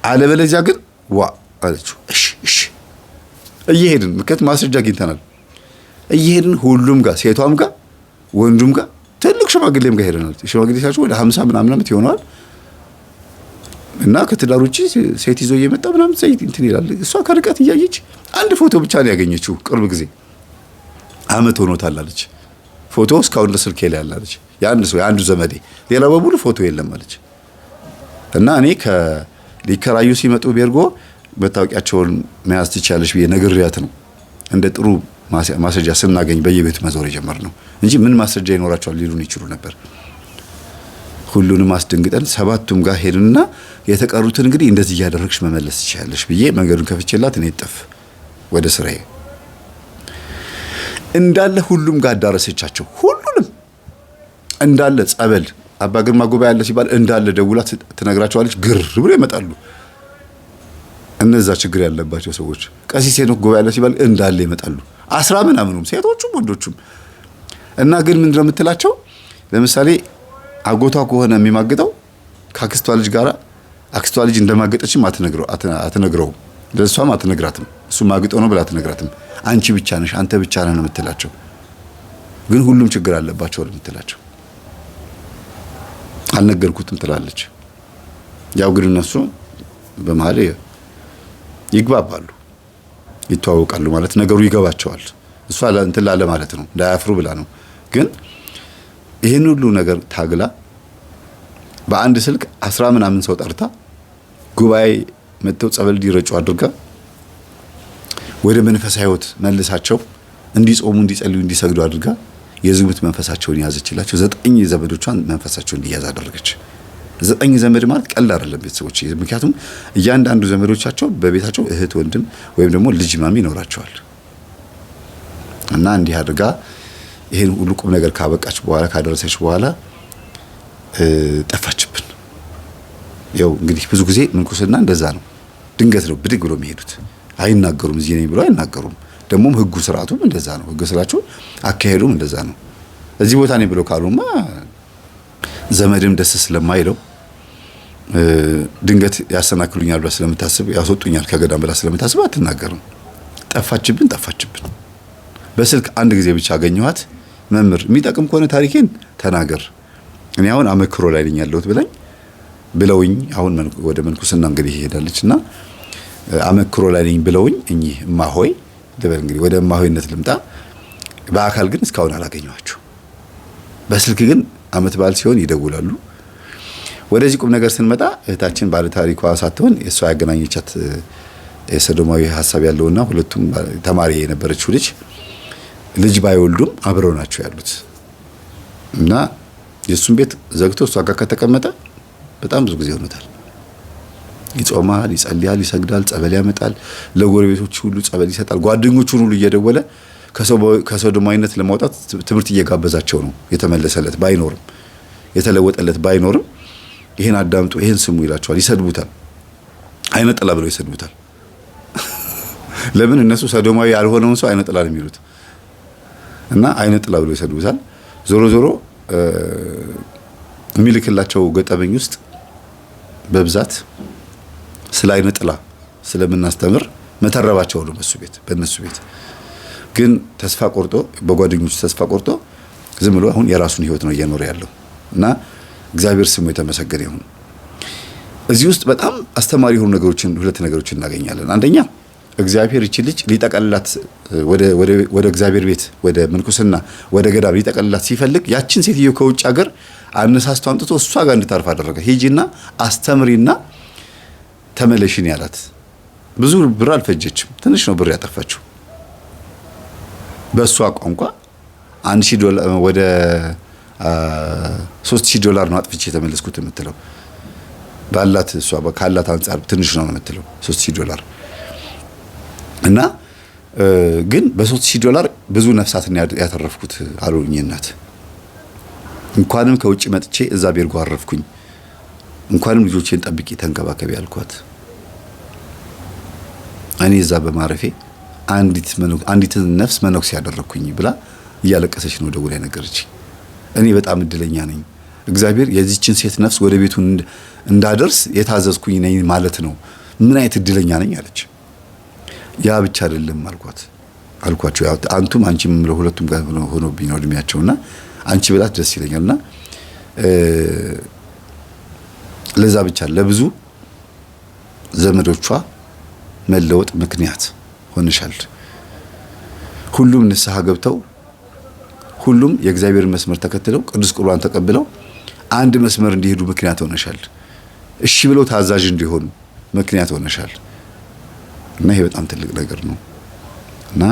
አለበለዚያ ግን ዋ አለችው። እሺ እየሄድን ምክንያት ማስረጃ አግኝተናል። እየሄድን ሁሉም ጋር ሴቷም ጋር ወንዱም ጋር ትልቅ ሽማግሌም ጋር ሄደናል። ሽማግሌታቸው ወደ 50 ምናምን ዓመት ይሆናል እና ከትዳር ውጪ ሴት ይዞ እየመጣ ምናምን ዘይት እንትን ይላል። እሷ ከርቀት እያየች አንድ ፎቶ ብቻ ነው ያገኘችው። ቅርብ ጊዜ አመት ሆኖታል አለች። ፎቶ እስካሁን ለስልኬ ላይ አላለች። የአንዱ ዘመዴ ሌላ በሙሉ ፎቶ የለም አለች። እና እኔ ሊከራዩ ሲመጡ ቤርጎ መታወቂያቸውን መያዝ ትችያለሽ ብዬ ነግሬያት ነው እንደ ጥሩ ማስረጃ ስናገኝ በየቤቱ መዞር የጀመርነው እንጂ ምን ማስረጃ ይኖራቸዋል ሊሉን ይችሉ ነበር። ሁሉንም አስደንግጠን ሰባቱም ጋር ሄድንና የተቀሩትን እንግዲህ እንደዚህ እያደረግሽ መመለስ ትችላለሽ ብዬ መንገዱን ከፍቼላት እኔ ጠፍ ወደ ስራዬ እንዳለ ሁሉም ጋር አዳረሰቻቸው። ሁሉንም እንዳለ ጸበል አባ ግርማ ጉባኤ ያለ ሲባል እንዳለ ደውላ ትነግራቸዋለች። ግር ብሎ ይመጣሉ እነዛ ችግር ያለባቸው ሰዎች። ቀሲስ ሄኖክ ጉባኤ ያለ ሲባል እንዳለ ይመጣሉ። 10 ምናምኑም ሴቶቹም ወንዶቹም። እና ግን ምንድነው የምትላቸው? ለምሳሌ አጎቷ ከሆነ የሚማግጠው ከአክስቷ ልጅ ጋራ አክስቷ ልጅ እንደማገጠችም አትነግረውም። ለሷም አትነግራትም። እሱ ማግጠው ነው ብላ አትነግራትም። አንቺ ብቻ ነሽ አንተ ብቻ ነህ ነው የምትላቸው። ግን ሁሉም ችግር አለባቸው ነው የምትላቸው። አልነገርኩትም ትላለች። ያው ግን እነሱ በመሀል ይግባባሉ፣ ይተዋወቃሉ ማለት ነገሩ ይገባቸዋል። እሷ እንትን ላለ ማለት ነው እንዳያፍሩ ብላ ነው። ግን ይሄን ሁሉ ነገር ታግላ በአንድ ስልክ 10 ምናምን ሰው ጠርታ ጉባኤ መጥተው ጸበል እንዲረጩ አድርጋ ወደ መንፈሳዊ ሕይወት መልሳቸው እንዲጾሙ እንዲጸልዩ እንዲሰግዱ አድርጋ የዝሙት መንፈሳቸውን ያዘችላቸው። 9 ዘመዶቿን መንፈሳቸውን እንዲያዝ አደረገች። 9 ዘመድ ማለት ቀላል አይደለም ቤተሰቦች። ምክንያቱም እያንዳንዱ ዘመዶቻቸው በቤታቸው እህት ወንድም ወይም ደግሞ ልጅ ማሚ ይኖራቸዋል። እና እንዲህ አድርጋ ይሄን ሁሉ ቁም ነገር ካበቃች በኋላ ካደረሰች በኋላ ጠፋችብን። ያው እንግዲህ ብዙ ጊዜ ምንኩስና እንደዛ ነው። ድንገት ነው ብድግ ብሎ የሚሄዱት። አይናገሩም። እዚህ ነኝ ብሎ አይናገሩም። ደግሞም ህጉ ስርዓቱም እንደዛ ነው። ህግ ስራቸው አካሄዱም እንደዛ ነው። እዚህ ቦታ ነኝ ብሎ ካሉማ ዘመድም ደስ ስለማይለው ድንገት ያሰናክሉኛል ብላ ስለምታስብ ያስወጡኛል ከገዳም ብላ ስለምታስብ አትናገርም። ጠፋችብን። በስልክ አንድ ጊዜ ብቻ አገኘኋት። መምህር የሚጠቅም ከሆነ ታሪኬን ተናገር፣ እኔ አሁን አመክሮ ላይ ነኝ ያለሁት ብለውኝ አሁን ወደ መንኩስና እንግዲህ ሄዳለችና አመክሮ ላይ ነኝ ብለውኝ እኚህ እማሆይ ደበል እንግዲህ ወደ እማሆይነት ልምጣ። በአካል ግን እስካሁን አላገኘኋቸው። በስልክ ግን አመት በዓል ሲሆን ይደውላሉ። ወደዚህ ቁም ነገር ስንመጣ እህታችን ባለ ታሪኳ ሳትሆን እሷ ያገናኘቻት የሰዶማዊ ሐሳብ ያለውና ሁለቱም ተማሪ የነበረችው ልጅ ባይወልዱም አብረው ናቸው ያሉት እና የሱን ቤት ዘግቶ እሷ ጋር ከተቀመጠ በጣም ብዙ ጊዜ ሆኖታል። ይጾማል፣ ይጸልያል፣ ይሰግዳል፣ ጸበል ያመጣል፣ ለጎረቤቶቹ ሁሉ ጸበል ይሰጣል። ጓደኞቹን ሁሉ እየደወለ ከሰዶማዊነት ለማውጣት ትምህርት እየጋበዛቸው ነው። የተመለሰለት ባይኖርም የተለወጠለት ባይኖርም ይሄን አዳምጡ፣ ይሄን ስሙ ይላቸዋል። ይሰድቡታል። አይነ ጥላ ብለው ይሰድቡታል። ለምን እነሱ ሰዶማዊ ያልሆነውን ሰው አይነ ጥላ ነው የሚሉት እና አይነ ጥላ ብለው ይሰድቡታል። ዞሮ የሚልክላቸው ገጠመኝ ውስጥ በብዛት ስለ አይነ ጥላ ስለምናስተምር መተረባቸው ነው በእነሱ ቤት። ግን ተስፋ ቆርጦ በጓደኞቹ ተስፋ ቆርጦ ዝም ብሎ አሁን የራሱን ህይወት ነው እየኖረ ያለው እና እግዚአብሔር ስሙ የተመሰገነ ይሁን። እዚህ ውስጥ በጣም አስተማሪ የሆኑ ሁለት ነገሮችን እናገኛለን። አንደኛ እግዚአብሔር እቺ ልጅ ሊጠቀልላት ወደ እግዚአብሔር ቤት ወደ ምንኩስና ወደ ገዳም ሊጠቀልላት ሲፈልግ ያችን ሴትዮ ከውጭ ሀገር አነሳስቶ አምጥቶ እሷ ጋር እንድታርፍ አደረገ። ሂጂና አስተምሪና ተመለሽን ያላት። ብዙ ብር አልፈጀችም፣ ትንሽ ነው ብር ያጠፋችው። በእሷ ቋንቋ $1000 ወደ $3000 ነው አጥፍቼ የተመለስኩት የምትለው። ባላት እሷ ካላት አንፃር ትንሽ ነው የምትለው $3000 እና ግን $3000 ብዙ ነፍሳትን ያተረፍኩት አሉኝ እናት። እንኳንም ከውጭ መጥቼ እዛ ቤርጎ አረፍኩኝ፣ እንኳንም ልጆቼን ጠብቂ ተንከባከቢ አልኳት። እኔ እዛ በማረፌ አንዲት ነፍስ መነኩሴ ያደረኩኝ ብላ እያለቀሰች ነው ደውላ ነገረች። እኔ በጣም እድለኛ ነኝ፣ እግዚአብሔር የዚህችን ሴት ነፍስ ወደ ቤቱ እንዳደርስ የታዘዝኩኝ ነኝ ማለት ነው። ምን አይነት እድለኛ ነኝ አለች። ያ ብቻ አይደለም አልኳቸው። አንቱም አንቺም ለሁለቱም ጋር ሆኖብኝ ነው እድሜያቸውና አንቺ ብላት ደስ ይለኛልና ለዛ ብቻ ለብዙ ዘመዶቿ መለወጥ ምክንያት ሆነሻል። ሁሉም ንስሐ ገብተው ሁሉም የእግዚአብሔር መስመር ተከትለው ቅዱስ ቁርባን ተቀብለው አንድ መስመር እንዲሄዱ ምክንያት ሆነሻል። እሺ ብለው ታዛዥ እንዲሆኑ ምክንያት ሆነሻል እና ይሄ በጣም ትልቅ ነገር ነው እና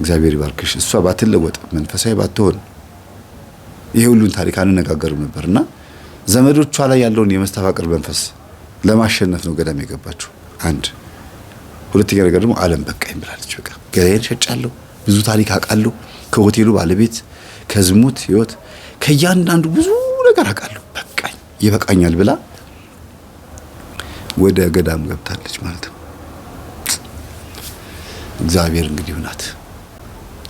እግዚአብሔር ይባርክሽ። እሷ ባትለወጥ መንፈሳዊ ባትሆን ይሄ ሁሉን ታሪክ አንነጋገርም ነበርና ዘመዶቿ ላይ ያለውን የመስተፋቅር መንፈስ ለማሸነፍ ነው ገዳም የገባችው። አንድ ሁለተኛ ነገር ደግሞ ዓለም በቃኝ ብላለች። በቃ ገዳይን ሸጫለሁ፣ ብዙ ታሪክ አውቃለሁ፣ ከሆቴሉ ባለቤት፣ ከዝሙት ህይወት፣ ከእያንዳንዱ ብዙ ነገር አውቃለሁ፣ በቃኝ ይበቃኛል ብላ ወደ ገዳም ገብታለች ማለት ነው። እግዚአብሔር እንግዲህ ናት።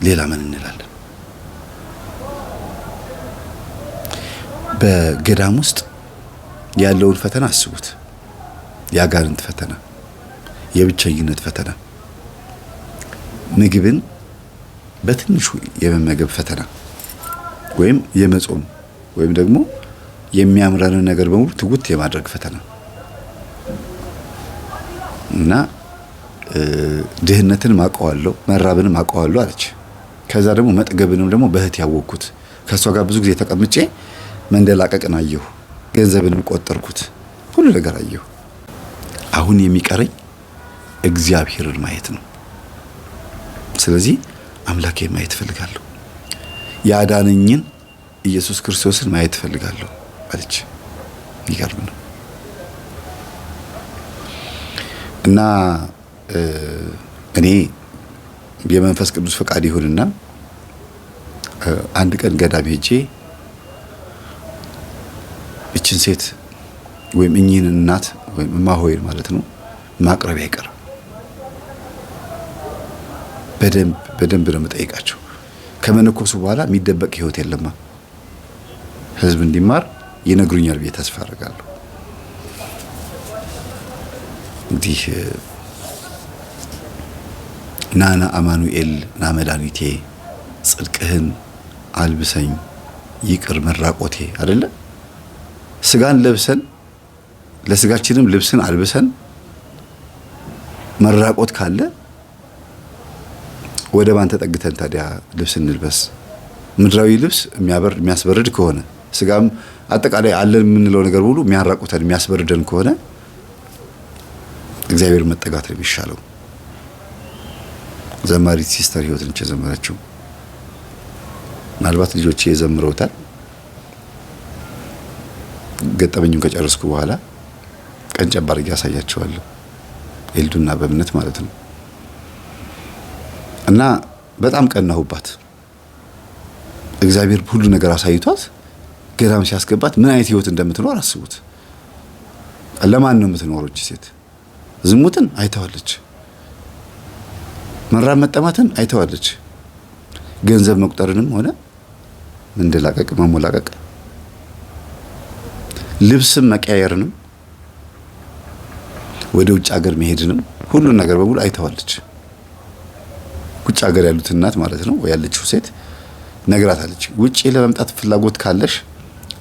ሌላ ምን እንላለን? በገዳም ውስጥ ያለውን ፈተና አስቡት። የአጋንንት ፈተና፣ የብቸኝነት ፈተና፣ ምግብን በትንሹ የመመገብ ፈተና፣ ወይም የመጾም ወይም ደግሞ የሚያምረንን ነገር በሙሉ ትውት የማድረግ ፈተና እና ድህነትን ማቀዋለሁ መራብንም ማቀዋለሁ አለች። ከዛ ደግሞ መጥገብንም ደግሞ በእህት ያወቅኩት ከሷ ጋር ብዙ ጊዜ ተቀምጬ መንደላቀቅን አየሁ፣ ገንዘብንም ቆጠርኩት፣ ሁሉ ነገር አየሁ። አሁን የሚቀረኝ እግዚአብሔርን ማየት ነው። ስለዚህ አምላኬ ማየት ፈልጋለሁ፣ ያዳነኝን ኢየሱስ ክርስቶስን ማየት ፈልጋለሁ አለች። ይገርም ነው። እና እኔ የመንፈስ ቅዱስ ፈቃድ ይሁንና አንድ ቀን ገዳም ሄጄ እችን ሴት ወይም እኚህን እናት ወይም እማሆይን ማለት ነው ማቅረብ አይቀርም። በደንብ ነው የምጠይቃቸው። ከመነኮሱ በኋላ የሚደበቅ ህይወት የለማ። ህዝብ እንዲማር ይነግሩኛል ብዬ ተስፋ አደርጋለሁ። እንዲህ ናና አማኑኤል ና መድኃኒቴ ጽድቅህን አልብሰኝ ይቅር መራቆቴ አይደለ? ስጋን ለብሰን ለስጋችንም ልብስን አልብሰን መራቆት ካለ ወደ ማን ተጠግተን ታዲያ ልብስ እንልበስ? ምድራዊ ልብስ የሚያስበርድ ከሆነ ስጋም አጠቃላይ አለን የምንለው ነገር ሁሉ የሚያራቁተን የሚያስበርደን ከሆነ እግዚአብሔር መጠጋት ነው የሚሻለው። ዘማሪት ሲስተር ህይወት ነች የዘመረችው። ምናልባት ልጆቼ የዘምረውታል። ገጠመኙን ከጨረስኩ በኋላ ቀንጨብ አድርጌ ያሳያቸዋለሁ። ኤልዱና በእምነት ማለት ነው። እና በጣም ቀናሁባት። እግዚአብሔር ሁሉ ነገር አሳይቷት ገዳም ሲያስገባት ምን አይነት ህይወት እንደምትኖር አስቡት። ለማን ነው የምትኖረው እቺ ሴት? ዝሙትን አይተዋለች፣ መራብ መጠማትን አይተዋለች፣ ገንዘብ መቁጠርንም ሆነ መንደላቀቅ ማሞላቀቅ፣ ልብስም መቀያየርንም ወደ ውጭ ሀገር መሄድንም ሁሉን ነገር በሙሉ አይተዋለች። ውጭ ሀገር ያሉት እናት ማለት ነው ያለችው ሴት ነግራታለች። ውጪ ለመምጣት ፍላጎት ካለሽ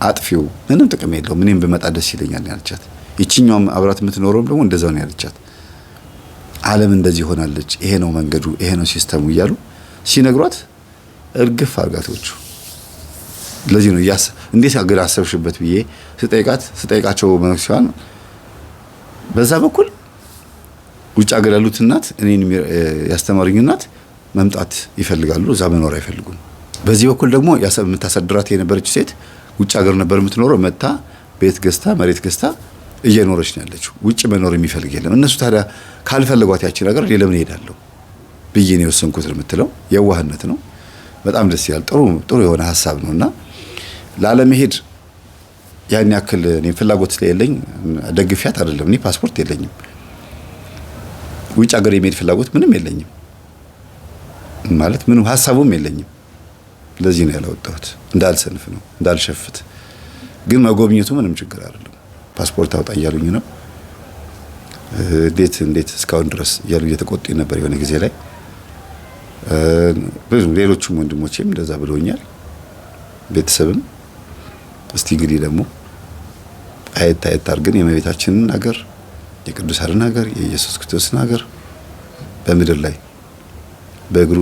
አጥፊው፣ ምንም ጥቅም የለውም፣ እኔም ብመጣ ደስ ይለኛል ያለቻት። ይቺኛውም አብራት የምትኖረውም ደግሞ እንደዛው ነው ያለቻት። ዓለም እንደዚህ ሆናለች፣ ይሄ ነው መንገዱ፣ ይሄ ነው ሲስተሙ እያሉ ሲነግሯት እርግፍ አርጋቶቹ። ለዚህ ነው እንዴት አገር አሰብሽበት ብዬ ስጠይቃቸው መነኩሴዋን በዛ በኩል ውጭ ሀገር ያሉት እናት እኔን ያስተማሩኝ እናት መምጣት ይፈልጋሉ፣ እዛ መኖር አይፈልጉም። በዚህ በኩል ደግሞ የምታሰድራት የነበረች ሴት ውጭ ሀገር ነበር የምትኖረው፣ መጣ ቤት ገዝታ መሬት ገዝታ እየኖረች ነው ያለችው። ውጭ መኖር የሚፈልግ የለም። እነሱ ታዲያ ካልፈለጓት ያቺ ነገር ለምን እሄዳለሁ ብዬ ነው የወሰንኩት የምትለው የዋህነት ነው። በጣም ደስ ይላል። ጥሩ የሆነ ሀሳብ ነውና ላለመሄድ ያን ያክል እኔ ፍላጎት ስለሌለኝ ደግፊያት አይደለም። እኔ ፓስፖርት የለኝም፣ ውጭ ሀገር የመሄድ ፍላጎት ምንም የለኝም ማለት ምንም ሀሳቡም የለኝም። ለዚህ ነው ያላወጣሁት፣ እንዳልሰንፍ ነው እንዳልሸፍት። ግን መጎብኘቱ ምንም ችግር አይደለም። ፓስፖርት አውጣ እያሉኝ ነው። እንዴት እስካሁን ድረስ እያሉ እየተቆጡኝ ነበር የሆነ ጊዜ ላይ። ብዙ ሌሎችም ወንድሞቼም እንደዛ ብሎኛል፣ ቤተሰብም። እስቲ እንግዲህ ደግሞ አየት አድርገን የእመቤታችንን ሀገር፣ የቅዱሳንን ሀገር፣ የኢየሱስ ክርስቶስን ሀገር በምድር ላይ በእግሩ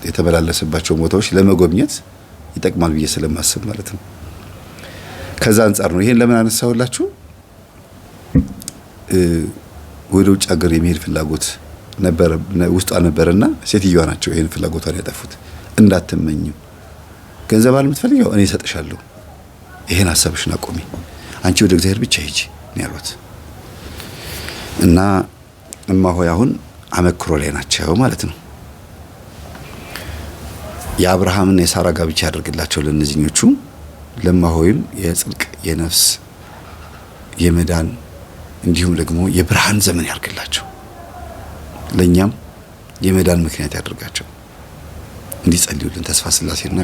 የተመላለሰባቸው ቦታዎች ለመጎብኘት ይጠቅማል ብዬ ስለማስብ ማለት ነው። ከዛ አንጻር ነው ይሄን ለምን አነሳሁላችሁ። ወደ ውጭ ሀገር የመሄድ ፍላጎት ነበር ውስጧ ነበርና ሴትዮዋ ናቸው ይሄን ፍላጎቷን ያጠፉት። እንዳትመኙ፣ ገንዘብ አልምትፈልጊው እኔ እሰጥሻለሁ፣ ይሄን ሐሳብሽን አቆሚ፣ አንቺ ወደ እግዚአብሔር ብቻ ሂጂ ነው ያሏት። እና እማሆይ አሁን አመክሮ ላይ ናቸው ማለት ነው። የአብርሃምና የሳራ ጋብቻ ያደርግላቸው ለእነዚህኞቹ፣ ለእማሆይም የጽድቅ የነፍስ የመዳን እንዲሁም ደግሞ የብርሃን ዘመን ያርግላቸው። ለኛም የመዳን ምክንያት ያደርጋቸው። እንዲጸልዩልን ተስፋ ስላሴና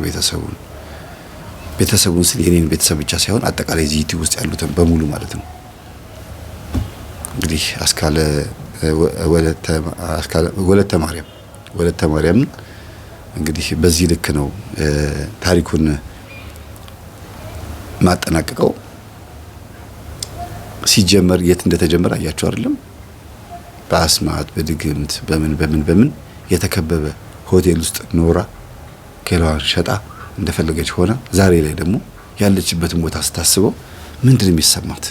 ቤተሰቡን ስል የኔን ቤተሰብ ብቻ ሳይሆን አጠቃላይ ዚቲ ውስጥ ያሉትን በሙሉ ማለት ነው። እንግዲህ አስካለ ወለተ ማርያም እንግዲህ በዚህ ልክ ነው ታሪኩን ማጠናቀቀው። ሲጀመር የት እንደተጀመረ አያችሁ አይደለም? በአስማት በድግምት በምን የተከበበ ሆቴል ውስጥ ኖራ ከሏን ሸጣ እንደፈለገች ሆና ዛሬ ላይ ደግሞ ያለችበትን ቦታ ስታስበው ምንድነው የሚሰማት?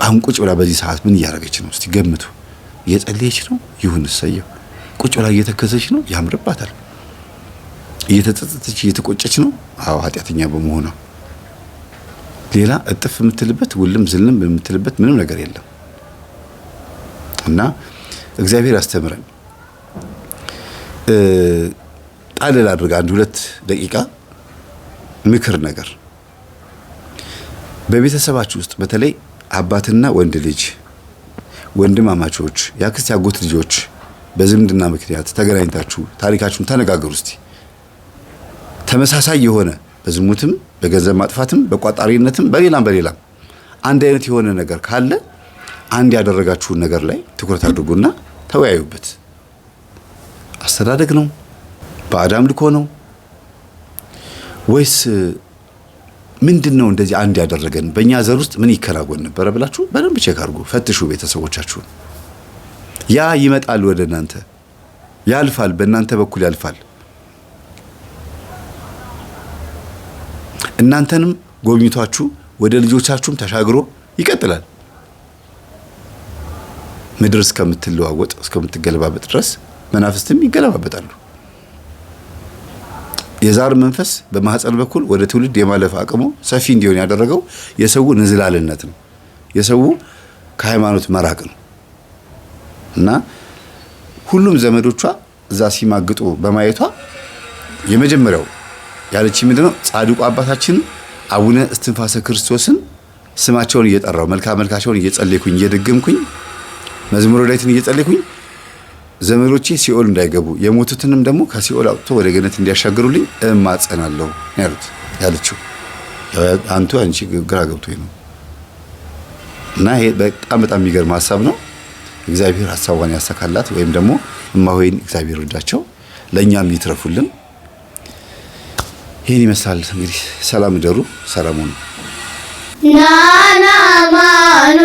አሁን ቁጭ ብላ በዚህ ሰዓት ምን እያደረገች ነው? እስቲ ገምቱ። እየጸለየች ነው? ይሁን እሰየው። ቁጭ ብላ እየተከዘች ነው? ያምርባታል። እየተጸጸተች እየተቆጨች ነው? አዎ ኃጢአተኛ በመሆኗ ሌላ እጥፍ የምትልበት ውልም ዝልም የምትልበት ምንም ነገር የለም። እና እግዚአብሔር ያስተምረን። ጣልል አድርጋ 1-2 ደቂቃ ምክር ነገር በቤተሰባችሁ ውስጥ በተለይ አባትና ወንድ ልጅ፣ ወንድማማቾች፣ ያክስት ያጎት ልጆች በዝምድና ምክንያት ተገናኝታችሁ ታሪካችሁን ተነጋገሩ እስቲ። ተመሳሳይ የሆነ በዝሙትም በገንዘብ ማጥፋትም በቋጣሪነትም በሌላም አንድ አይነት የሆነ ነገር ካለ አንድ ያደረጋችሁን ነገር ላይ ትኩረት አድርጉና ተወያዩበት። አስተዳደግ ነው? በአዳም ልኮ ነው ወይስ ምንድነው? እንደዚህ አንድ ያደረገን በእኛ ዘር ውስጥ ምን ይከናወን ነበር ብላችሁ በደንብ ቼክ አድርጉ፣ ፈትሹ ቤተሰቦቻችሁን። ያ ይመጣል ወደ እናንተ ያልፋል፣ በእናንተ በኩል ያልፋል። እናንተንም ጎብኝቷችሁ ወደ ልጆቻችሁም ተሻግሮ ይቀጥላል። ምድር እስከምትለዋወጥ እስከምትገለባበጥ ድረስ መናፍስትም ይገለባበጣሉ። የዛር መንፈስ በማህፀን በኩል ወደ ትውልድ የማለፍ አቅሙ ሰፊ እንዲሆን ያደረገው የሰው ንዝላልነት ነው፣ የሰው ከሃይማኖት መራቅ ነው። እና ሁሉም ዘመዶቿ እዛ ሲማግጡ በማየቷ የመጀመሪያው ያለች ምንድነው? ጻድቁ አባታችን አቡነ እስትንፋሰ ክርስቶስን ስማቸውን እየጠራው መልካቸውን እየጸለይኩኝ እየደገምኩኝ መዝሙረ ዳዊትን እየጸለይኩኝ ዘመዶቼ ሲኦል እንዳይገቡ የሞቱትንም ደግሞ ከሲኦል አውጥቶ ወደ ገነት እንዲያሻግሩልኝ እማጸናለሁ ያለችው። አንቺ ግራ ገብቶኝ ነው። እና ይሄ በጣም የሚገርም ሀሳብ ነው። እግዚአብሔር ሀሳቧን ያሳካላት፣ ወይም ደግሞ እማሆይን እግዚአብሔር ወዳቸው ለእኛም ይትረፉልን። ይህን ይመስላል እንግዲህ። ሰላም ደሩ ሰላሙን ናና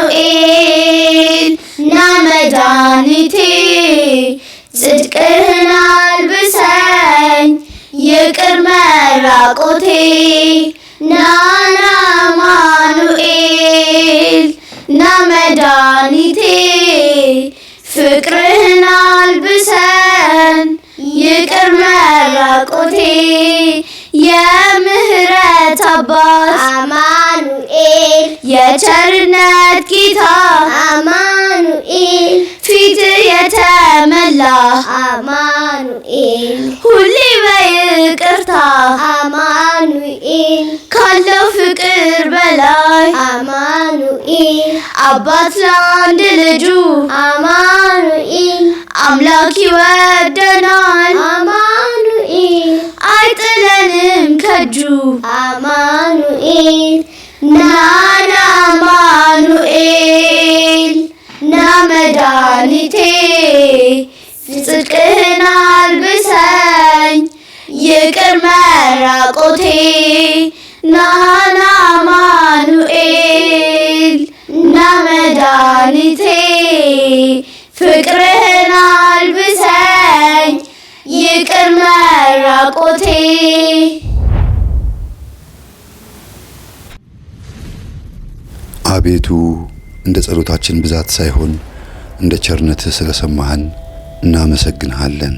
አማኑኤል ና መድኃኒቴ ጽድቅህን አልብሰኝ ይቅር መራቆቴ። ናና አማኑኤል ና መድኃኒቴ ፍቅርህን አልብሰን ይቅር መራቆቴ። የምህረት አባት አማኑኤል የቸርነት ጌታ አማኑኤል ፊት የተመላ አማኑኤል ሁሌ በይቅርታ አማኑኤል ካለው ፍቅር በላይ አማኑኤል አባት ለአንድ ልጁ አማኑኤል አምላክ ይወደናል አማኑኤል አይጥለንም ከእጁ አማኑኤል። ናና አማኑኤል ና መድኃኒቴ ጽድቅህን አልብሰኝ ይቅር መራቆቴ። ናና አማኑኤል ና መድኃኒቴ ፍቅርህን አልብሰኝ ይቅር መራቆቴ። አቤቱ እንደ ጸሎታችን ብዛት ሳይሆን እንደ ቸርነትህ ስለሰማህን እናመሰግንሃለን።